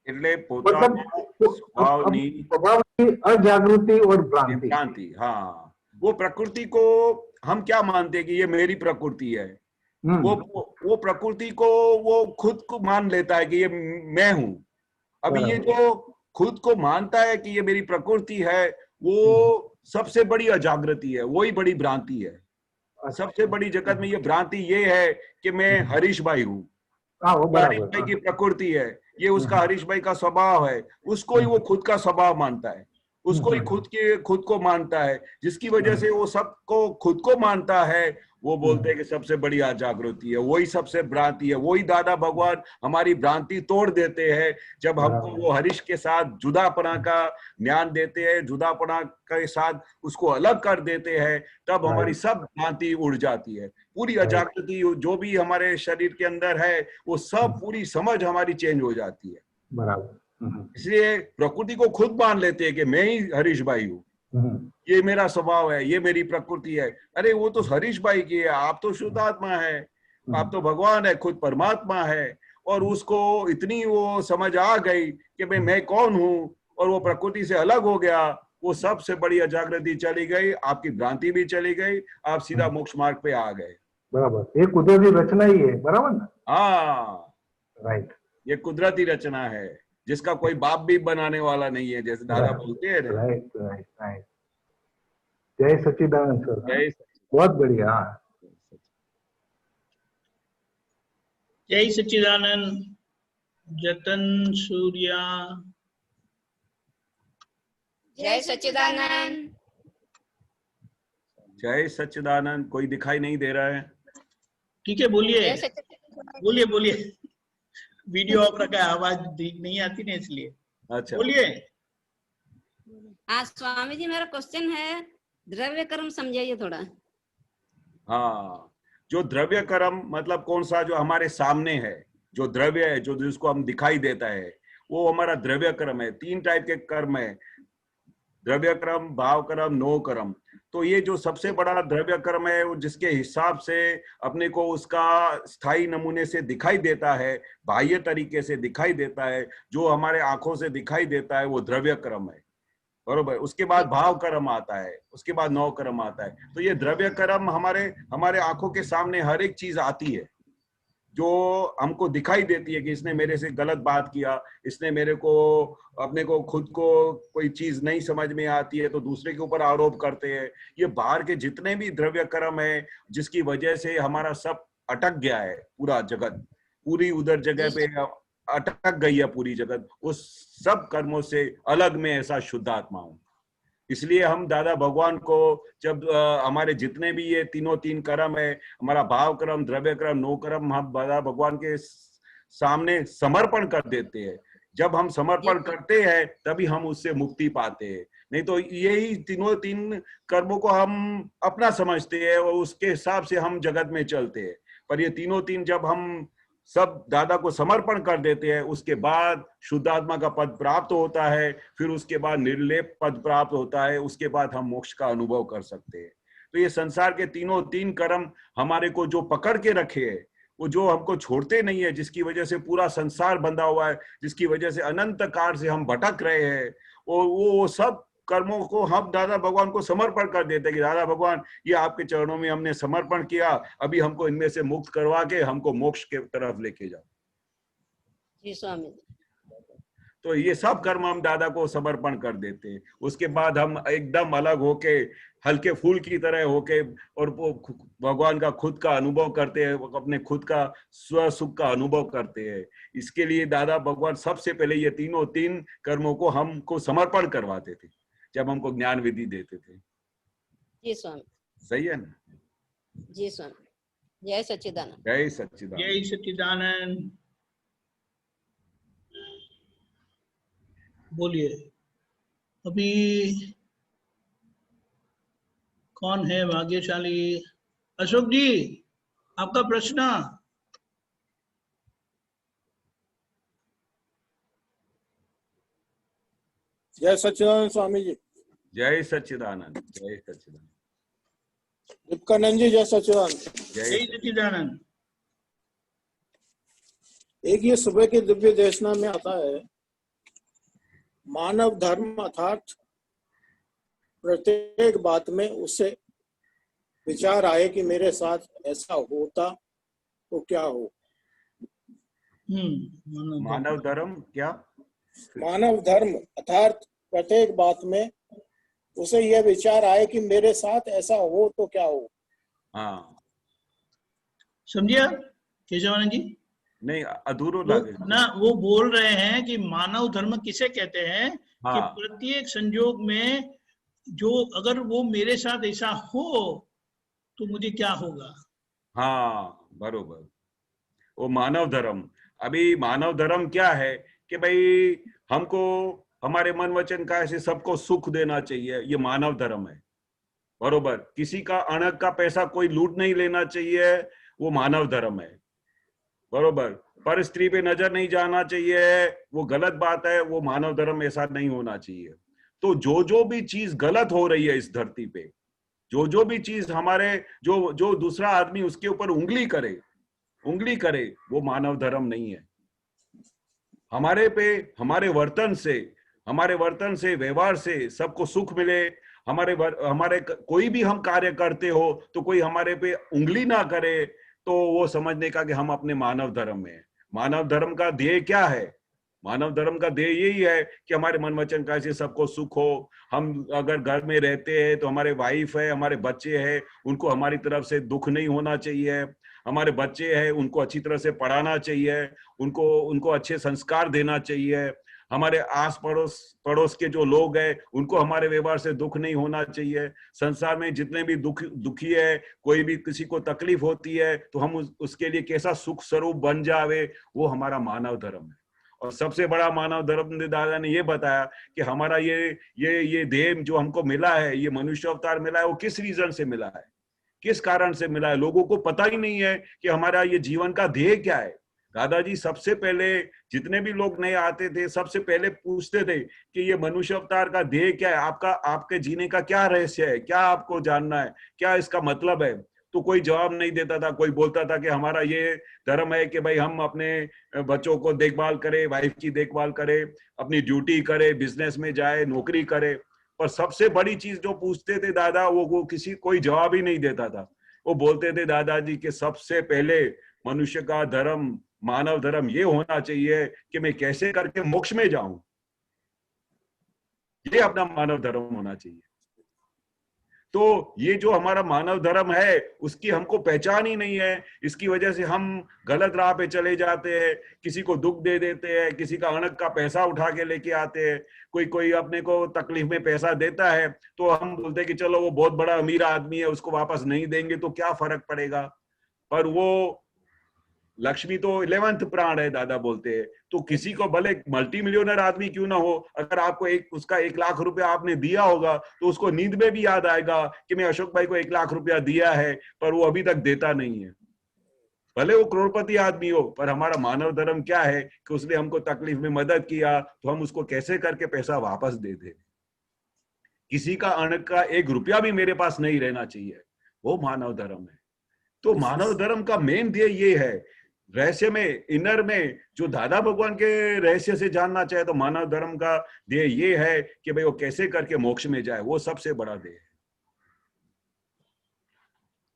એટલે मतलब પોતાના સ્વભાવની स्वभाव की अजागृति और भ्रांति। भ्रांति, हाँ, वो प्रकृति को हम क्या मानते हैं कि ये मेरी प्रकृति है, वो प्रकृति को वो खुद को मान लेता है कि ये मैं हूं। अभी ये जो खुद को मानता है कि ये मेरी प्रकृति है, वो सबसे बड़ी अजागृति है, वही बड़ी भ्रांति है। सबसे बड़ी जगत में ये भ्रांति ये है कि मैं हरीश भाई हूँ, हरीश भाई की प्रकृति है, ये उसका हरीश भाई का स्वभाव है, उसको ही वो खुद का स्वभाव मानता है, उसको ही खुद को मानता है, जिसकी वजह से वो सबको खुद को मानता है। वो बोलते हैं कि सबसे बड़ी अजागृति है, वही सबसे भ्रांति है। वही दादा भगवान हमारी भ्रांति तोड़ देते हैं जब हमको वो हरीश के साथ जुदापना का ज्ञान देते हैं, जुदापना के साथ उसको अलग कर देते हैं, तब हमारी सब भ्रांति उड़ जाती है। पूरी अजागृति जो भी हमारे शरीर के अंदर है, वो सब पूरी समझ हमारी चेंज हो जाती है। बराबर। इसलिए प्रकृति को खुद मान लेते हैं कि मैं ही हरीश भाई हूँ, ये मेरा स्वभाव है, ये मेरी प्रकृति है। अरे वो तो हरीश भाई की है, आप तो शुद्ध आत्मा है, आप तो भगवान है, खुद परमात्मा है। और उसको इतनी वो समझ आ गई कि भाई मैं कौन हूँ, और वो प्रकृति से अलग हो गया, वो सबसे बड़ी अजागृति चली गई, आपकी भ्रांति भी चली गई, आप सीधा मोक्ष मार्ग पे आ गए। बराबर। ये कुदरती रचना ही है, बराबर ना? हाँ, राइट। ये कुदरती रचना है जिसका कोई बाप भी बनाने वाला नहीं है, जैसे दादा बोलते हैं। Right right right. जय सच्चिदानंद सर। जय बहुत बढ़िया। जय सच्चिदानंद। जतन सूर्या। जय सच्चिदानंद। जय सच्चिदानंद। कोई दिखाई नहीं दे रहा है? ठीक है, बोलिए जय सच्चिदानंद। बोलिए बोलिए। वीडियो ऑफ रखा है, आवाज नहीं आती ना, इसलिए। अच्छा, बोलिए। हाँ स्वामी जी, मेरा क्वेश्चन है, द्रव्य कर्म समझाइए थोड़ा। हाँ, जो द्रव्य कर्म मतलब कौन सा? जो हमारे सामने है, जो द्रव्य है, जो जिसको हम दिखाई देता है, वो हमारा द्रव्य कर्म है। 3 टाइप के कर्म है, द्रव्य कर्म, भाव कर्म, नो कर्म। तो ये जो सबसे बड़ा द्रव्य कर्म है, वो जिसके हिसाब से अपने को उसका स्थायी नमूने से दिखाई देता है, बाह्य तरीके से दिखाई देता है, जो हमारे आंखों से दिखाई देता है, वो द्रव्य कर्म है, बरोबर। उसके बाद भाव कर्म आता है, उसके बाद नौ कर्म आता है। तो ये द्रव्य कर्म हमारे आंखों के सामने हर एक चीज आती है, जो हमको दिखाई देती है कि इसने मेरे से गलत बात किया, इसने मेरे को अपने को खुद को कोई चीज नहीं समझ में आती है तो दूसरे के ऊपर आरोप करते हैं। ये बाहर के जितने भी द्रव्य कर्म है, जिसकी वजह से हमारा सब अटक गया है, पूरा जगत पूरी उधर जगह पे अटक गई है पूरी जगत, उस सब कर्मों से अलग में ऐसा शुद्ध आत्मा हूं। इसलिए हम दादा भगवान को जब हमारे जितने भी ये तीनों 3 कर्म है, हमारा भाव कर्म, द्रव्य कर्म, नो कर्म, हम दादा भगवान के सामने समर्पण कर देते हैं। जब हम समर्पण करते हैं तभी हम उससे मुक्ति पाते हैं, नहीं तो यही तीनों 3 कर्मों को हम अपना समझते हैं और उसके हिसाब से हम जगत में चलते हैं। पर ये तीनों 3 जब हम सब दादा को समर्पण कर देते हैं, उसके बाद शुद्धात्मा का पद प्राप्त होता है, फिर उसके बाद निर्लेप पद प्राप्त होता है, उसके बाद हम मोक्ष का अनुभव कर सकते हैं। तो ये संसार के तीनों 3 कर्म हमारे को जो पकड़ के रखे है, वो जो हमको छोड़ते नहीं है, जिसकी वजह से पूरा संसार बंधा हुआ है, जिसकी वजह से अनंत काल से हम भटक रहे हैं, वो सब कर्मों को हम दादा भगवान को समर्पण कर देते कि दादा भगवान ये आपके चरणों में हमने समर्पण किया, अभी हमको इनमें से मुक्त करवा के हमको मोक्ष के तरफ लेके जाओ। जी स्वामी जी। तो ये सब कर्म हम दादा को समर्पण कर देते हैं। उसके बाद हम एकदम अलग होके हल्के फूल की तरह होके और वो भगवान का खुद का अनुभव करते हैं, अपने खुद का स्व सुख का अनुभव करते हैं। इसके लिए दादा भगवान सबसे पहले ये तीन कर्मों को हमको समर्पण करवाते थे जब हमको ज्ञान विधि देते थे। जी स्वामी। सही है ना? जी स्वामी। जय सच्चिदानंद। जय सच्चिदानंद। जय सच्चिदानंद। बोलिए, अभी कौन है भाग्यशाली? अशोक जी, आपका प्रश्न। जय सच्चिदानंद स्वामी जी। जय सच्चिदानंद। जय सच्चिदानंद। दीपकानंद जी जय सच्चिदानंद। जय सच्चिदानंद। एक ये सुबह के दिव्य देशना में आता है, मानव धर्म अर्थात प्रत्येक बात में उससे विचार आए कि मेरे साथ ऐसा होता तो क्या हो। मानव धर्म क्या? मानव धर्म अर्थात प्रत्येक बात में उसे यह विचार आए कि मेरे साथ ऐसा हो तो क्या हो। हाँ, समझिए केशवानंद जी? नहीं अधूरो वो लगे ना, वो बोल रहे हैं कि मानव धर्म किसे कहते हैं कि हाँ। प्रत्येक संयोग में जो अगर वो मेरे साथ ऐसा हो तो मुझे क्या होगा। हाँ बरोबर, वो मानव धर्म। अभी मानव धर्म क्या है कि भाई हमको हमारे मन वचन काया से सबको सुख देना चाहिए, ये मानव धर्म है। बरोबर, किसी का अणक का पैसा कोई लूट नहीं लेना चाहिए, वो मानव धर्म है। बरोबर, पर स्त्री पे नजर नहीं जाना चाहिए, वो गलत बात है, वो मानव धर्म ऐसा नहीं होना चाहिए। तो जो भी चीज गलत हो रही है इस धरती पे, जो भी चीज हमारे जो दूसरा आदमी उसके ऊपर उंगली करे, वो मानव धर्म नहीं है। हमारे पे हमारे वर्तन से व्यवहार से सबको सुख मिले, हमारे कोई भी हम कार्य करते हो तो कोई हमारे पे उंगली ना करे, तो वो समझने का कि हम अपने मानव धर्म में हैं। मानव धर्म का ध्येय क्या है? मानव धर्म का ध्येय यही है कि हमारे मन वचन काया से सबको सुख हो। हम अगर घर में रहते हैं तो हमारे वाइफ है, हमारे बच्चे हैं, उनको हमारी तरफ से दुख नहीं होना चाहिए। हमारे बच्चे हैं, उनको अच्छी तरह से पढ़ाना चाहिए, उनको अच्छे संस्कार देना चाहिए। हमारे आस पड़ोस के जो लोग हैं उनको हमारे व्यवहार से दुख नहीं होना चाहिए। संसार में जितने भी दुखी है, कोई भी किसी को तकलीफ होती है तो हम उसके लिए कैसा सुख स्वरूप बन जावे, वो हमारा मानव धर्म है। और सबसे बड़ा मानव धर्म दादा ने ये बताया कि हमारा ये देह जो हमको मिला है, ये मनुष्य अवतार मिला है, वो किस रीजन से मिला है, किस कारण से मिला है। लोगों को पता ही नहीं है कि हमारा ये जीवन का ध्येय क्या है। दादाजी सबसे पहले जितने भी लोग नए आते थे, सबसे पहले पूछते थे कि ये मनुष्य अवतार का ध्येय क्या है, आपके जीने का क्या रहस्य है, क्या आपको जानना है, क्या इसका मतलब है। तो कोई जवाब नहीं देता था। कोई बोलता था कि हमारा ये धर्म है कि भाई हम अपने बच्चों को देखभाल करें, वाइफ की देखभाल करें, अपनी ड्यूटी करें, बिजनेस में जाए, नौकरी करे। पर सबसे बड़ी चीज जो पूछते थे दादा, वो कोई जवाब ही नहीं देता था। वो बोलते थे दादाजी कि सबसे पहले मनुष्य का धर्म, मानव धर्म ये होना चाहिए कि मैं कैसे करके मोक्ष में जाऊं, ये अपना मानव धर्म होना चाहिए। तो ये जो हमारा मानव धर्म है उसकी हमको पहचान ही नहीं है। इसकी वजह से हम गलत राह पे चले जाते हैं, किसी को दुख दे देते हैं, किसी का अणक का पैसा उठा के लेके आते हैं। कोई अपने को तकलीफ में पैसा देता है तो हम बोलते हैं कि चलो वो बहुत बड़ा अमीर आदमी है, उसको वापस नहीं देंगे तो क्या फर्क पड़ेगा। पर वो लक्ष्मी तो 11th प्राण है दादा बोलते हैं। तो किसी को भले मल्टी मिलियनर आदमी क्यों ना हो, अगर आपको उसका 1 लाख रुपया आपने दिया होगा तो उसको नींद में भी याद आएगा कि मैं अशोक भाई को 1 लाख रुपया दिया है, पर वो अभी तक देता नहीं है। भले वो करोड़पति आदमी हो, पर हमारा मानव धर्म क्या है कि उसने हमको तकलीफ में मदद किया तो हम उसको कैसे करके पैसा वापस दे दे। किसी का अणक का 1 रुपया भी मेरे पास नहीं रहना चाहिए, वो मानव धर्म है। तो मानव धर्म का मेन ध्येय ये है रहस्य में, इनर में जो दादा भगवान के रहस्य से जानना चाहे तो मानव धर्म का ध्येय ये है कि भाई वो कैसे करके मोक्ष में जाए, वो सबसे बड़ा ध्येय है।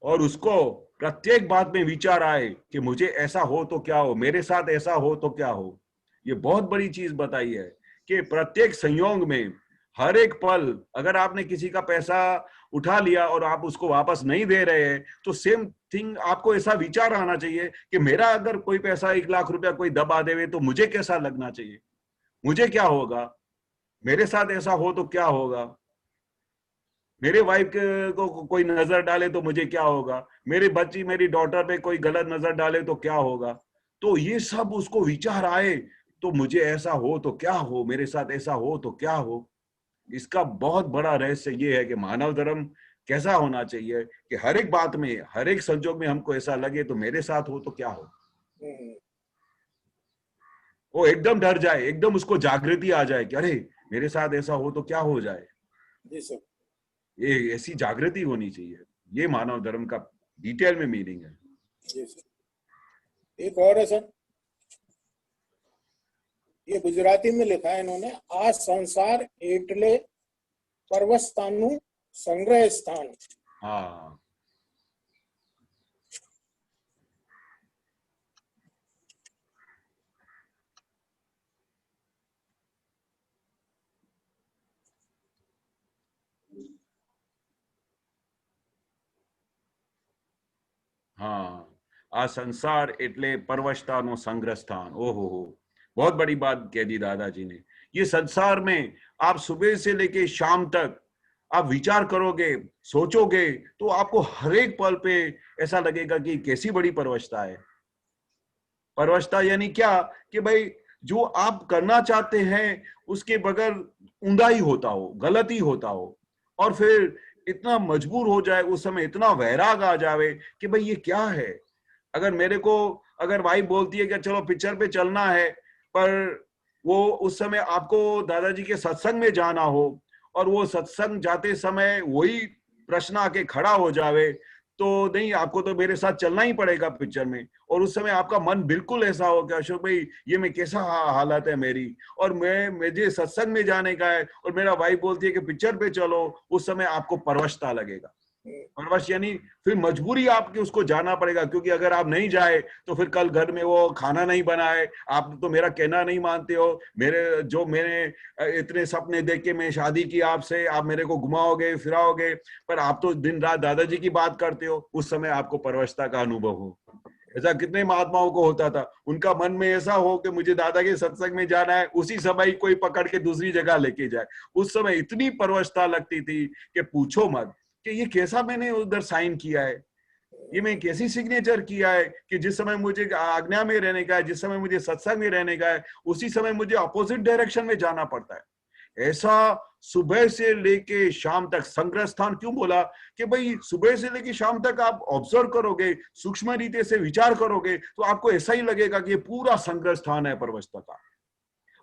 और उसको प्रत्येक बात में विचार आए कि मुझे ऐसा हो तो क्या हो, मेरे साथ ऐसा हो तो क्या हो। ये बहुत बड़ी चीज बताई है कि प्रत्येक संयोग में, हर एक पल, अगर आपने किसी का पैसा उठा लिया और आप उसको वापस नहीं दे रहे हैं तो सेम थिंग आपको ऐसा विचार आना चाहिए कि मेरा अगर कोई पैसा 1 लाख रुपया कोई दबा देवे तो मुझे कैसा लगना चाहिए, मुझे क्या होगा, मेरे साथ ऐसा हो तो क्या होगा, मेरे वाइफ को कोई नजर डाले तो मुझे क्या होगा, मेरी बच्ची, मेरी डॉटर पे कोई गलत नजर डाले तो क्या होगा। तो ये सब उसको विचार आए तो मुझे ऐसा हो तो क्या हो, मेरे साथ ऐसा हो तो क्या हो। इसका बहुत बड़ा रहस्य ये है कि मानव धर्म कैसा होना चाहिए कि हर एक बात में, हर एक संजोग में हमको ऐसा लगे तो मेरे साथ हो तो क्या हो। वो एकदम डर जाए, एकदम उसको जागृति आ जाए कि अरे मेरे साथ ऐसा हो तो क्या हो जाए। जी सर। ये ऐसी जागृति होनी चाहिए। ये मानव धर्म का डिटेल में मीनिंग है। जी सर। एक और है सर, ये गुजराती में लिखा है इन्होंने, आ संसार एटले पर्वस्तानु संग्रह स्थान। हाँ, हाँ, आ संसार एटले परवशतानो संग्रह स्थान। ओहो, बहुत बड़ी बात कह दी दादाजी ने। ये संसार में आप सुबह से लेके शाम तक आप विचार करोगे, सोचोगे तो आपको हर एक पल पे ऐसा लगेगा कि कैसी बड़ी परवशता है। परवशता यानी क्या कि भाई जो आप करना चाहते हैं उसके बगैर ऊंधा होता हो, गलत ही होता हो, और फिर इतना मजबूर हो जाए, उस समय इतना वैराग आ जावे कि भाई ये क्या है। अगर मेरे को, अगर वाइफ बोलती है कि चलो पिक्चर पे चलना है, पर वो उस समय आपको दादाजी के सत्संग में जाना हो और वो सत्संग जाते समय वही प्रश्न आके खड़ा हो जावे तो नहीं, आपको तो मेरे साथ चलना ही पड़ेगा पिक्चर में। और उस समय आपका मन बिल्कुल ऐसा हो कि अशोक भाई ये मैं कैसा हालत है मेरी, और मुझे सत्संग में जाने का है और मेरा वाइफ बोलती है कि पिक्चर पे चलो, उस समय आपको परवशता लगेगा। परवश यानी फिर मजबूरी आपकी उसको जाना पड़ेगा, क्योंकि अगर आप नहीं जाए तो फिर कल घर में वो खाना नहीं बनाए, आप तो मेरा कहना नहीं मानते हो, मैंने इतने सपने देख के मैं शादी की आपसे, आप मेरे को घुमाओगे फिराओगे, पर आप तो दिन रात दादाजी की बात करते हो, उस समय आपको परवशता का अनुभव हो। ऐसा कितने महात्माओं को होता था, उनका मन में ऐसा हो कि मुझे दादा के सत्संग में जाना है, उसी समय कोई पकड़ के दूसरी जगह लेके जाए। उस समय इतनी परवशता लगती थी कि पूछो मत कि ये कैसा मैंने उधर साइन किया है, ये मैं कैसी सिग्नेचर किया है कि जिस समय मुझे आज्ञा में रहने का है, जिस समय मुझे सत्संग में रहने का है, उसी समय मुझे अपोजिट डायरेक्शन में जाना पड़ता है। ऐसा सुबह से लेके शाम तक संग्रह स्थान क्यों बोला कि भाई सुबह से लेके शाम तक आप ऑब्जर्व करोगे, सूक्ष्म रीते से विचार करोगे तो आपको ऐसा ही लगेगा कि ये पूरा संग्रह स्थान है परवशता का।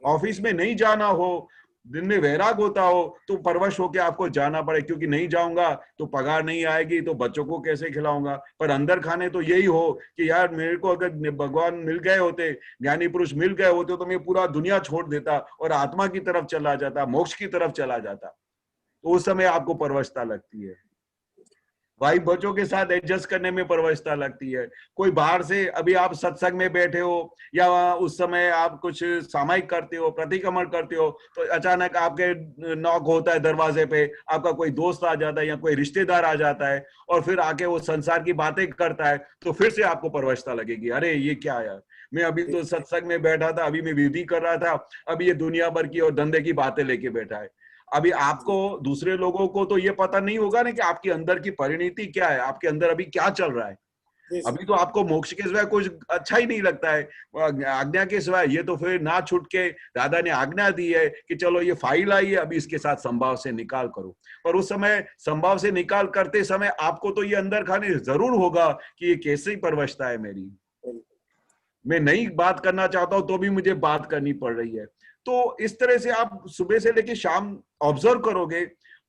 ऑफिस में नहीं जाना हो, दिन में वैराग होता हो तो परवश होके आपको जाना पड़े, क्योंकि नहीं जाऊंगा तो पगार नहीं आएगी तो बच्चों को कैसे खिलाऊंगा। पर अंदर खाने तो यही हो कि यार मेरे को अगर भगवान मिल गए होते, ज्ञानी पुरुष मिल गए होते तो मैं पूरा दुनिया छोड़ देता और आत्मा की तरफ चला जाता, मोक्ष की तरफ चला जाता। तो उस समय आपको परवशता लगती है। भाई बच्चों के साथ एडजस्ट करने में परवशता लगती है। कोई बाहर से, अभी आप सत्संग में बैठे हो या उस समय आप कुछ सामायिक करते हो, प्रतिक्रमण करते हो, तो अचानक आपके नॉक होता है दरवाजे पे, आपका कोई दोस्त आ जाता है या कोई रिश्तेदार आ जाता है और फिर आके वो संसार की बातें करता है, तो फिर से आपको परवशता लगेगी, अरे ये क्या यार, मैं अभी तो सत्संग में बैठा था, अभी मैं विधि कर रहा था, अभी ये दुनिया भर की और धंधे की बातें लेके बैठा है। अभी आपको, दूसरे लोगों को तो ये पता नहीं होगा ना कि आपके अंदर की परिणति क्या है, आपके अंदर अभी क्या चल रहा है। अभी तो आपको मोक्ष के सिवाय कुछ अच्छा ही नहीं लगता है, आज्ञा के सिवाय। ये तो फिर ना छूट के दादा ने आज्ञा दी है कि चलो ये फाइल आई है, अभी इसके साथ संभाव से निकाल करो। पर उस समय संभाव से निकाल करते समय आपको तो ये अंदर खाने जरूर होगा कि ये कैसी परवशता है मेरी, मैं नहीं बात करना चाहता हूं तो भी मुझे बात करनी पड़ रही है। तो इस तरह से आप सुबह से लेके शाम ऑब्जर्व करोगे,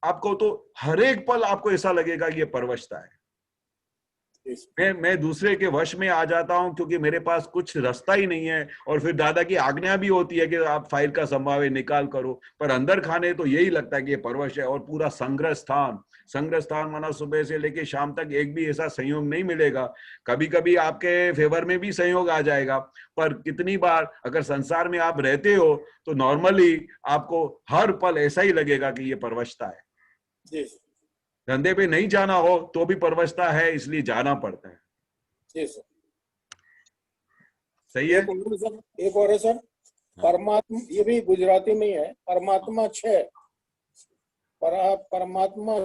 आपको तो हर एक पल आपको ऐसा लगेगा कि ये परवशता है। मैं दूसरे के वश में आ जाता हूँ क्योंकि मेरे पास कुछ रास्ता ही नहीं है। और फिर दादा की आज्ञा भी होती है कि आप फाइल का संभावे निकाल करो, पर अंदर खाने तो यही लगता है कि ये परवश है। और पूरा संग्रह स्थान माना सुबह से लेके शाम तक एक भी ऐसा संयोग नहीं मिलेगा। कभी कभी आपके फेवर में भी संयोग आ जाएगा, पर कितनी बार अगर संसार में आप रहते हो तो नॉर्मली आपको हर पल ऐसा ही लगेगा कि ये परवशता है। जी धंधे पे नहीं जाना हो तो भी परवशता है, इसलिए जाना पड़ता है। जी सर। सही है। एक और है सर, परमात्मा, ये भी गुजराती में ही है। परमात्मा छे, परमात्मा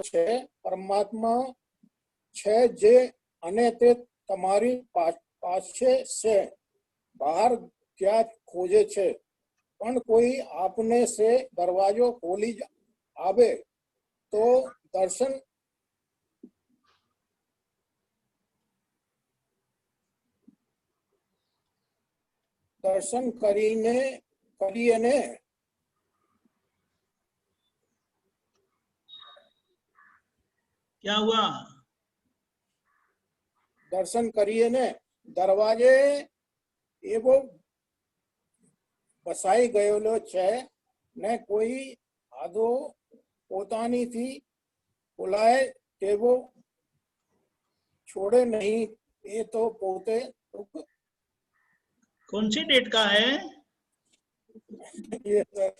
छे जे अने ते तमारी पाछे से बहार क्या खोजे छे, पण कोई आपने से दरवाजो खोली आवे तो दर्शन करिए ने। क्या हुआ? दर्शन करिए ने दरवाजे एवो बसाई गયેલો છે ને કોઈ આદો પોતાનીથી બોલાય તેવો छोड़े नहीं, ये तो पोते। कौन सी डेट का है? ये सर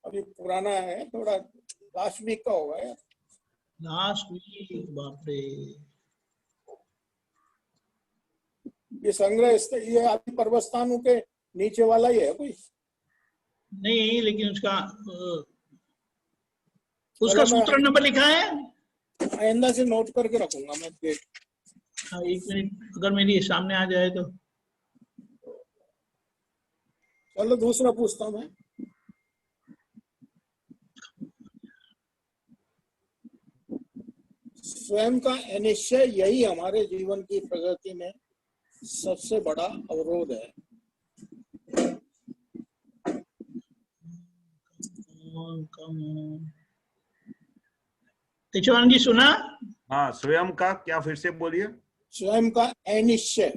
अभी पुराना है, थोड़ा लास्ट वीक का होगा यार। लास्ट वीक, बाप रे। ये संग्रह ये अभी पर्वस्तानों के नीचे वाला ही है कोई? नहीं, लेकिन उसका सूत्र नंबर लिखा है। आइंदा से नोट करके रखूंगा मैं। हाँ, एक मिनट, अगर मेरी सामने आ जाए तो। चलो दूसरा पूछता हूं मैं। स्वयं का अनिश्चय यही हमारे जीवन की प्रगति में सबसे बड़ा अवरोध है। तेजवान जी सुना? हाँ, स्वयं का क्या, फिर से बोलिए। स्वयं का अनिश्चय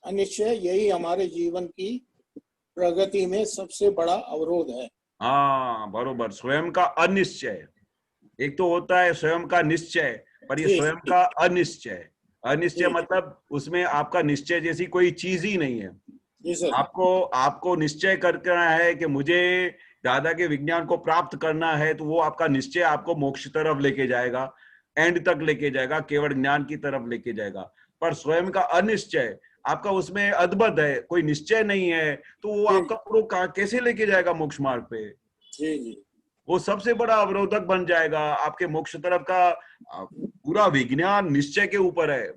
अनिश्चय यही हमारे जीवन की प्रगति में सबसे बड़ा अवरोध है। हाँ बरोबर, स्वयं का अनिश्चय। एक तो होता है स्वयं का निश्चय, पर ये स्वयं का अनिश्चय मतलब उसमें आपका निश्चय जैसी कोई चीज ही नहीं है। आपको निश्चय करना है कि मुझे दादा के विज्ञान को प्राप्त करना है, तो वो आपका निश्चय आपको मोक्ष तरफ लेके जाएगा, एंड तक लेके जाएगा, केवल ज्ञान की तरफ लेके जाएगा। पर स्वयं का अनिश्चय आपका उसमें अद्भुत है, कोई निश्चय नहीं है, तो वो आपका पूरा कैसे लेके जाएगा मोक्ष मार्ग पे? वो सबसे बड़ा अवरोधक बन जाएगा आपके मोक्ष तरफ का। पूरा विज्ञान निश्चय के ऊपर है,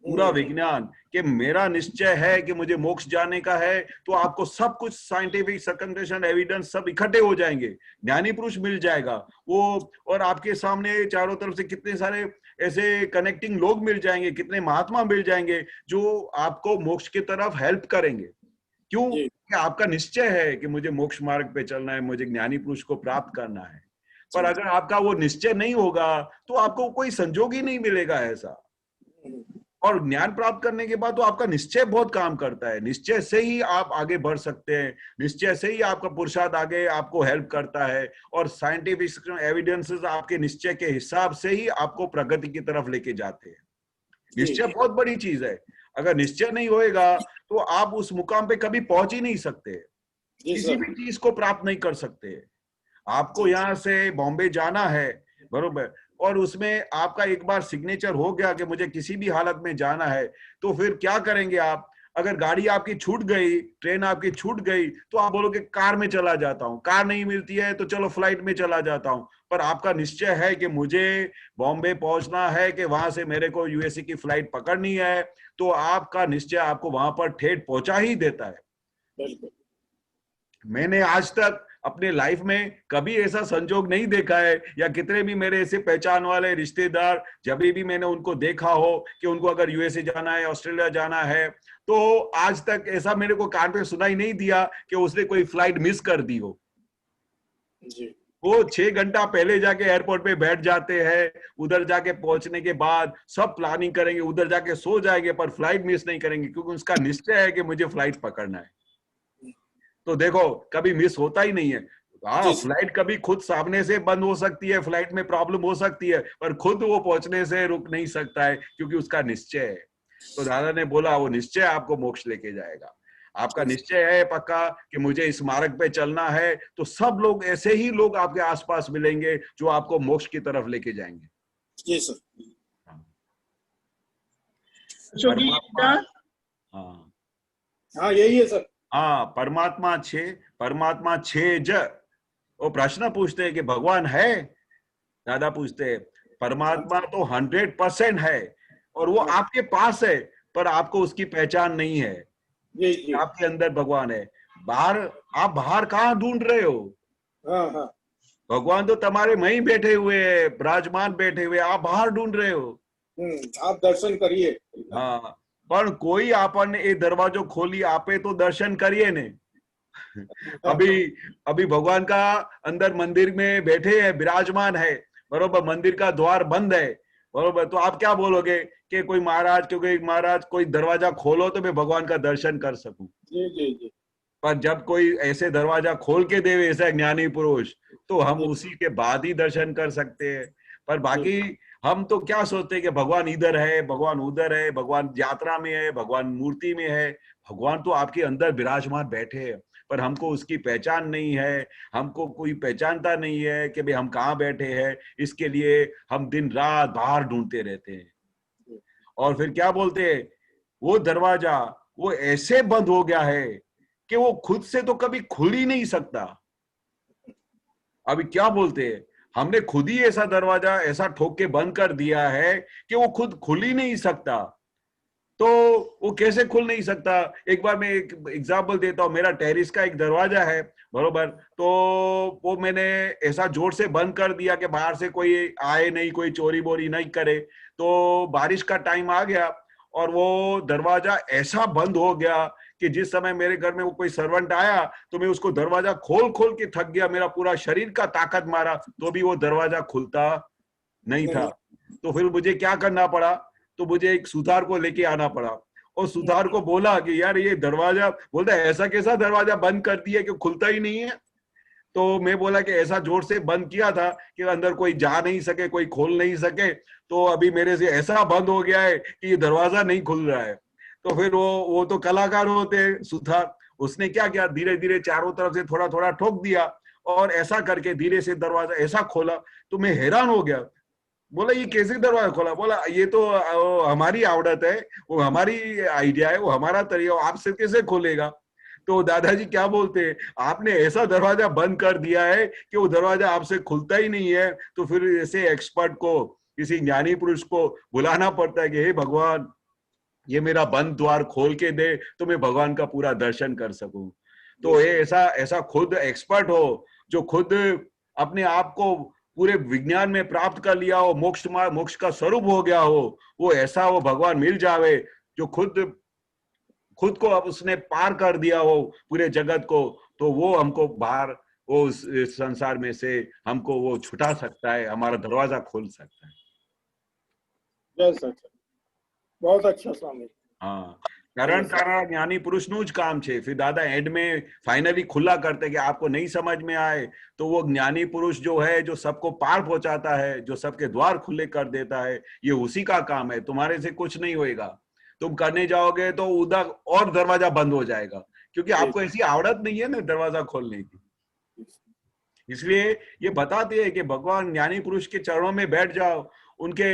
पूरा विज्ञान कि मेरा निश्चय है कि मुझे मोक्ष जाने का है, तो आपको सब कुछ साइंटिफिक सर्कमस्टेंशियल एविडेंस सब इकट्ठे हो जाएंगे, ज्ञानी पुरुष मिल जाएगा वो, और आपके सामने चारों तरफ से कितने सारे ऐसे कनेक्टिंग लोग मिल जाएंगे, कितने महात्मा मिल जाएंगे जो आपको मोक्ष की तरफ हेल्प करेंगे। क्यों? कि आपका निश्चय है कि मुझे मोक्ष मार्ग पे चलना है, मुझे ज्ञानी पुरुष को प्राप्त करना है। पर अगर आपका वो निश्चय नहीं होगा तो आपको कोई संजोग ही नहीं मिलेगा ऐसा। और ज्ञान प्राप्त करने के बाद तो आपका निश्चय बहुत काम करता है, निश्चय से ही आप आगे बढ़ सकते हैं, निश्चय से ही आपका पुरुषार्थ आगे आपको हेल्प करता है, और साइंटिफिक एविडेंसेस आपके निश्चय के हिसाब से ही आपको प्रगति की तरफ लेके जाते हैं। निश्चय बहुत बड़ी चीज है। अगर निश्चय नहीं होएगा तो आप उस मुकाम पे कभी पहुंच ही नहीं सकते, किसी भी चीज को प्राप्त नहीं कर सकते। आपको यहाँ से बॉम्बे जाना है, बरोबर, और उसमें आपका एक बार सिग्नेचर हो गया कि मुझे किसी भी हालत में जाना है, तो फिर क्या करेंगे आप? अगर गाड़ी आपकी छूट गई, ट्रेन आपकी छूट गई, तो आप बोलोगे कार में चला जाता हूँ, कार नहीं मिलती है तो चलो फ्लाइट में चला जाता हूँ। पर आपका निश्चय है कि मुझे बॉम्बे पहुंचना है, कि वहां से मेरे को यूएसए की फ्लाइट पकड़नी है, तो आपका निश्चय आपको वहां पर ठेठ पहुंचा ही देता है। मैंने आज तक अपने लाइफ में कभी ऐसा संजोग नहीं देखा है, या कितने भी मेरे ऐसे पहचान वाले रिश्तेदार, जब भी मैंने उनको देखा हो कि उनको अगर यूएसए जाना है, ऑस्ट्रेलिया जाना है, तो आज तक ऐसा मेरे को कान पे सुनाई नहीं दिया कि उसने कोई फ्लाइट मिस कर दी हो। वो 6 घंटा पहले जाके एयरपोर्ट पे बैठ जाते हैं, उधर जाके पहुंचने के बाद सब प्लानिंग करेंगे, उधर जाके सो जाएंगे, पर फ्लाइट मिस नहीं करेंगे क्योंकि उसका निश्चय है कि मुझे फ्लाइट पकड़ना है। तो देखो कभी मिस होता ही नहीं है। हाँ, जी। फ्लाइट कभी खुद सामने से बंद हो सकती है, फ्लाइट में प्रॉब्लम हो सकती है, पर खुद वो पहुंचने से रुक नहीं सकता है क्योंकि उसका निश्चय है। तो दादा ने बोला वो निश्चय आपको मोक्ष लेके जाएगा। आपका निश्चय है पक्का कि मुझे इस मार्ग पे चलना है, तो सब लोग ऐसे ही लोग आपके आसपास मिलेंगे जो आपको मोक्ष की तरफ लेके जाएंगे। जी सर। अशोक जी, परमात्मा, हाँ हाँ यही है सर। हाँ, परमात्मा छे ज। वो प्रश्न पूछते हैं कि भगवान है? दादा पूछते हैं परमात्मा तो 100% है और वो आपके पास है, पर आपको उसकी पहचान नहीं है। जी जी। आपके अंदर भगवान है। बाहर, आप बाहर कहाँ ढूंढ रहे हो? हाँ हाँ। भगवान तो तुम्हारे में ही बैठे हुए हैं, विराजमान बैठे हुए, आप बाहर ढूंढ रहे हो। आप दर्शन करिए। हाँ, पर कोई आपने ये दरवाजो खोली, आपे तो दर्शन करिए ने। अभी भगवान का अंदर मंदिर में बैठे हैं, विराजमान है, बरोबर, मंदिर का द्वार बंद है, बरोबर, तो आप क्या बोलोगे कि कोई महाराज कोई दरवाजा खोलो तो मैं भगवान का दर्शन कर सकूं। जी जी जी। पर जब कोई ऐसे दरवाजा खोल के देवे ऐसा ज्ञानी पुरुष, तो हम उसी के बाद ही दर्शन कर सकते हैं। पर बाकी हम तो क्या सोचते हैं कि भगवान इधर है, भगवान उधर है, भगवान यात्रा में है, भगवान मूर्ति में है। भगवान तो आपके अंदर विराजमान बैठे हैं, पर हमको उसकी पहचान नहीं है, हमको कोई पहचानता नहीं है कि भाई हम कहाँ बैठे हैं। इसके लिए हम दिन रात बाहर ढूंढते रहते हैं और फिर क्या बोलते हैं, वो दरवाजा वो ऐसे बंद हो गया है कि वो खुद से तो कभी खुल ही नहीं सकता। अभी क्या बोलते हैं, हमने खुद ही ऐसा दरवाजा ऐसा ठोक के बंद कर दिया है कि वो खुद खुल ही नहीं सकता। तो वो कैसे खुल नहीं सकता? एक बार मैं एक एग्जांपल देता हूँ। मेरा टेरिस का एक दरवाजा है, बरोबर, तो वो मैंने ऐसा जोर से बंद कर दिया कि बाहर से कोई आए नहीं, कोई चोरी बोरी नहीं करे। तो बारिश का टाइम आ गया और वो दरवाजा ऐसा बंद हो गया कि जिस समय मेरे घर में वो कोई सर्वेंट आया तो मैं उसको दरवाजा खोल खोल के थक गया, मेरा पूरा शरीर का ताकत मारा, तो भी वो दरवाजा खुलता नहीं था। तो फिर मुझे क्या करना पड़ा, तो मुझे एक सुथार को लेके आना पड़ा और सुथार को बोला कि यार ये दरवाजा, बोलता है ऐसा कैसा दरवाजा बंद कर दिया कि खुलता ही नहीं है। तो मैं बोला कि ऐसा जोर से बंद किया था कि अंदर कोई जा नहीं सके, कोई खोल नहीं सके, तो अभी मेरे से ऐसा बंद हो गया है कि ये दरवाजा नहीं खुल रहा है। तो फिर वो तो कलाकार होते हैं सुथार, उसने क्या किया, धीरे धीरे चारों तरफ से थोड़ा थोड़ा ठोक दिया और ऐसा करके धीरे से दरवाजा ऐसा खोला। तो मैं हैरान हो गया, बोला ये कैसे दरवाजा खोला? बोला ये तो हमारी आवड़त है, वो हमारी आइडिया है, वो हमारा तरीका, आपसे कैसे खोलेगा? तो दादाजी क्या बोलते हैं, आपने ऐसा दरवाजा बंद कर दिया है कि वो दरवाजा आपसे खुलता ही नहीं है। तो फिर ऐसे एक्सपर्ट को, किसी ज्ञानी पुरुष को बुलाना पड़ता है कि हे भगवान, ये मेरा बंद द्वार खोल के दे तो मैं भगवान का पूरा दर्शन कर सकूं। तो ये ऐसा खुद एक्सपर्ट हो, जो खुद अपने आप को पूरे विज्ञान में प्राप्त कर लिया हो, मोक्ष का स्वरूप हो गया हो, वो ऐसा वो भगवान मिल जावे जो खुद को अब उसने पार कर दिया हो पूरे जगत को, तो वो हमको बाहर वो उस संसार में से हमको वो छुटा सकता है, हमारा दरवाजा खोल सकता है। बहुत अच्छा स्वामी। हाँ, कारण तारा ज्ञानी पुरुष નું જ કામ છે। फिर दादा एंड में फाइनली खुला करते कि आपको नहीं समझ में आए तो वो ज्ञानी पुरुष जो है, जो सबको पार पहुंचाता है, जो सबके द्वार खुले कर देता है, ये उसी का काम है। तुम्हारे से कुछ नहीं होएगा, तुम करने जाओगे तो उधर और दरवाजा बंद हो जाएगा, क्योंकि आपको ऐसी आवड़त नहीं है ना दरवाजा खोलने की। इसलिए ये बताते हैं कि भगवान ज्ञानी पुरुष के चरणों में बैठ जाओ, उनके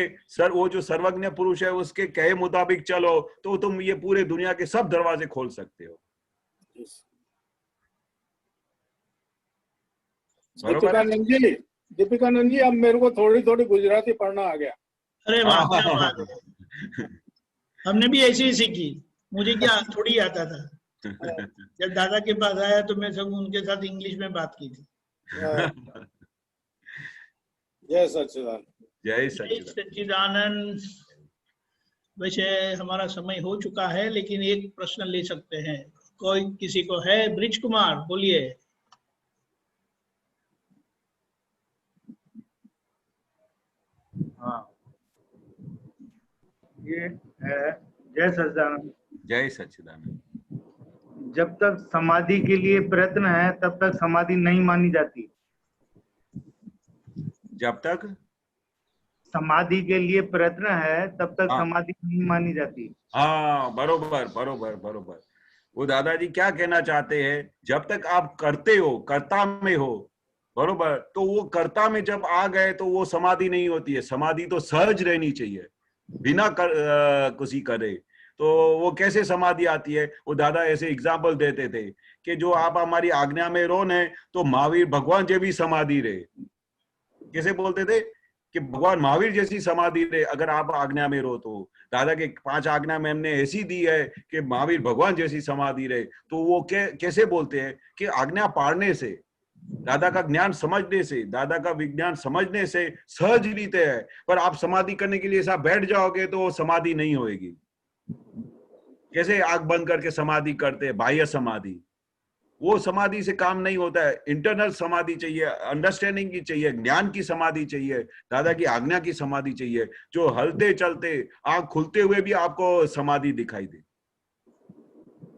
वो जो सर्वज्ञ पुरुष है उसके कहे मुताबिक चलो, तो तुम ये पूरे दुनिया के सब दरवाजे खोल सकते हो। दीपिकानंद जी, अब मेरे को थोड़ी थोड़ी गुजराती पढ़ना आ गया। अरे वाह, क्या बात है। हमने भी ऐसे ही सीखी, मुझे क्या थोड़ी आता था। जब दादा के पास आया तो मैं सब उनके साथ इंग्लिश में बात की थी। जय सच्चिदानंद। जय सच्चिदानंद। वैसे हमारा समय हो चुका है, लेकिन एक प्रश्न ले सकते हैं, कोई किसी को है? ब्रिज कुमार बोलिए। ये है, जय सच्चिदानंद। जय सच्चिदानंद। जब तक समाधि के लिए प्रयत्न है तब तक समाधि नहीं मानी जाती। जब तक समाधि के लिए प्रयत्न है तब तक हाँ। समाधि नहीं मानी जाती। हाँ, बरोबर बरोबर बरोबर। वो दादाजी क्या कहना चाहते हैं, जब तक आप करते हो, कर्ता में हो, बरोबर, तो वो कर्ता में जब आ गए तो वो समाधि नहीं होती है। समाधि तो सहज रहनी चाहिए, बिना कुछ करे। तो वो कैसे समाधि आती है? वो दादा ऐसे एग्जाम्पल देते थे कि जो आप हमारी आज्ञा में रहो न, तो महावीर भगवान जैसी समाधि रहे। कैसे बोलते थे कि भगवान महावीर जैसी समाधि रहे अगर आप आज्ञा में रहो तो। दादा के 5 आज्ञा में हमने ऐसी दी है कि महावीर भगवान जैसी समाधि रहे। तो वो कैसे बोलते हैं कि आज्ञा पाड़ने से, दादा का ज्ञान समझने से, दादा का विज्ञान समझने से सहज रीते है। पर आप समाधि करने के लिए ऐसा बैठ जाओगे तो वो समाधि नहीं होएगी। कैसे आंख बंद करके समाधि करते हैं, बाह्य समाधि, वो समाधि से काम नहीं होता है। इंटरनल समाधि चाहिए, अंडरस्टैंडिंग की चाहिए, ज्ञान की समाधि चाहिए, दादा की आज्ञा की समाधि चाहिए, जो हलते चलते आंख खुलते हुए भी आपको समाधि दिखाई दे।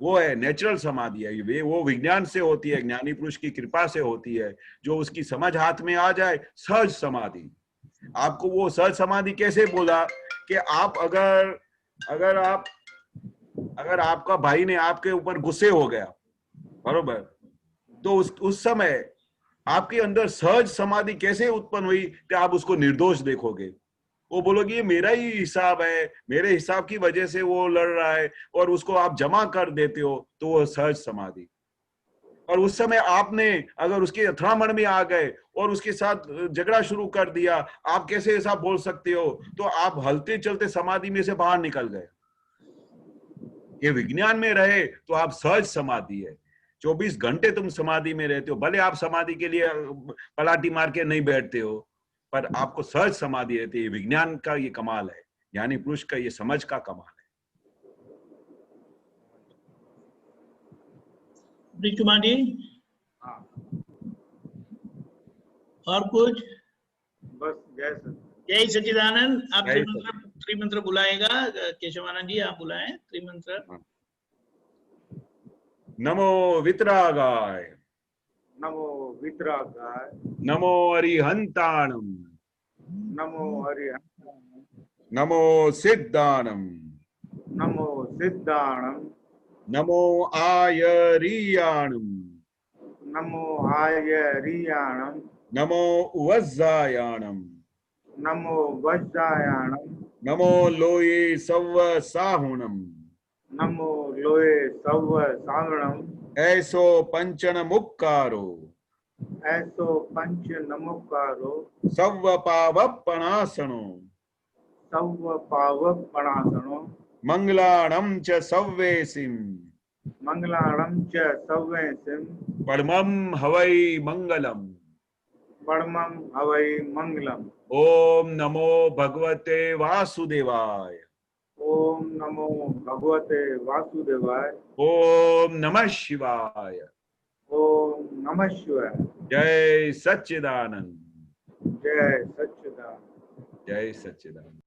वो है नेचुरल समाधि है। वे वो विज्ञान से होती है, ज्ञानी पुरुष की कृपा से होती है, जो उसकी समझ हाथ में आ जाए, सहज समाधि। आपको वो सहज समाधि कैसे बोला कि आप अगर आपका भाई ने आपके ऊपर गुस्से हो गया, बरोबर, तो उस समय आपके अंदर सहज समाधि कैसे उत्पन्न हुई कि आप उसको निर्दोष देखोगे। वो बोलोगे ये मेरा ही हिसाब है, मेरे हिसाब की वजह से वो लड़ रहा है, और उसको आप जमा कर देते हो, तो वो सहज समाधि। और उस समय आपने अगर उसके अथरामण में आ गए और उसके साथ झगड़ा शुरू कर दिया, आप कैसे ऐसा बोल सकते हो? तो आप हलते चलते समाधि में से बाहर निकल गए। ये विज्ञान में रहे तो आप सहज समाधि है। 24 घंटे तुम समाधि में रहते हो। भले आप समाधि के लिए पलाटी मार के नहीं बैठते हो, पर आपको सहज समाधि रहती है। विज्ञान का ये कमाल है, ज्ञानी पुरुष का ये समझ का कमाल है। कुमार जी, और कुछ? बस जय सच्चिदानंद। जय सच्चिदानंद। आप जय त्रिमंत्र बुलाएगा केशवानंद जी, आप बुलाएं त्रिमंत्र। नमो वितरागाय, नमो वितरागाय, नमो अरिहंताणम, नमो हरिहंताणम, नमो सिद्धाणम, नमो सिद्धाणम, नमो आयरियाणम, नमो आयरियाणम, नमो वज्जायाणम, नमो वज्रायाणम, नमो लोये सव्व साहुणम, नमो लोये सव्व सावणम, ऐसो पंचन मुक्कारो, ऐसो पंच नमोकारो, सव्व पावपणासनो, सव्व पावपणासनो, मंगलाणं च सव्वेसिम, मंगलाणं च सव्वेसिम, परमं हवै मंगलम। परमं हवै मंगलम। ओम नमो भगवते वासुदेवाय। ओम नमो भगवते वासुदेवाय। ओम नमः शिवाय। ओम नमः शिवाय। जय सच्चिदानंद। जय सच्चिदानंद। जय सच्चिदानंद।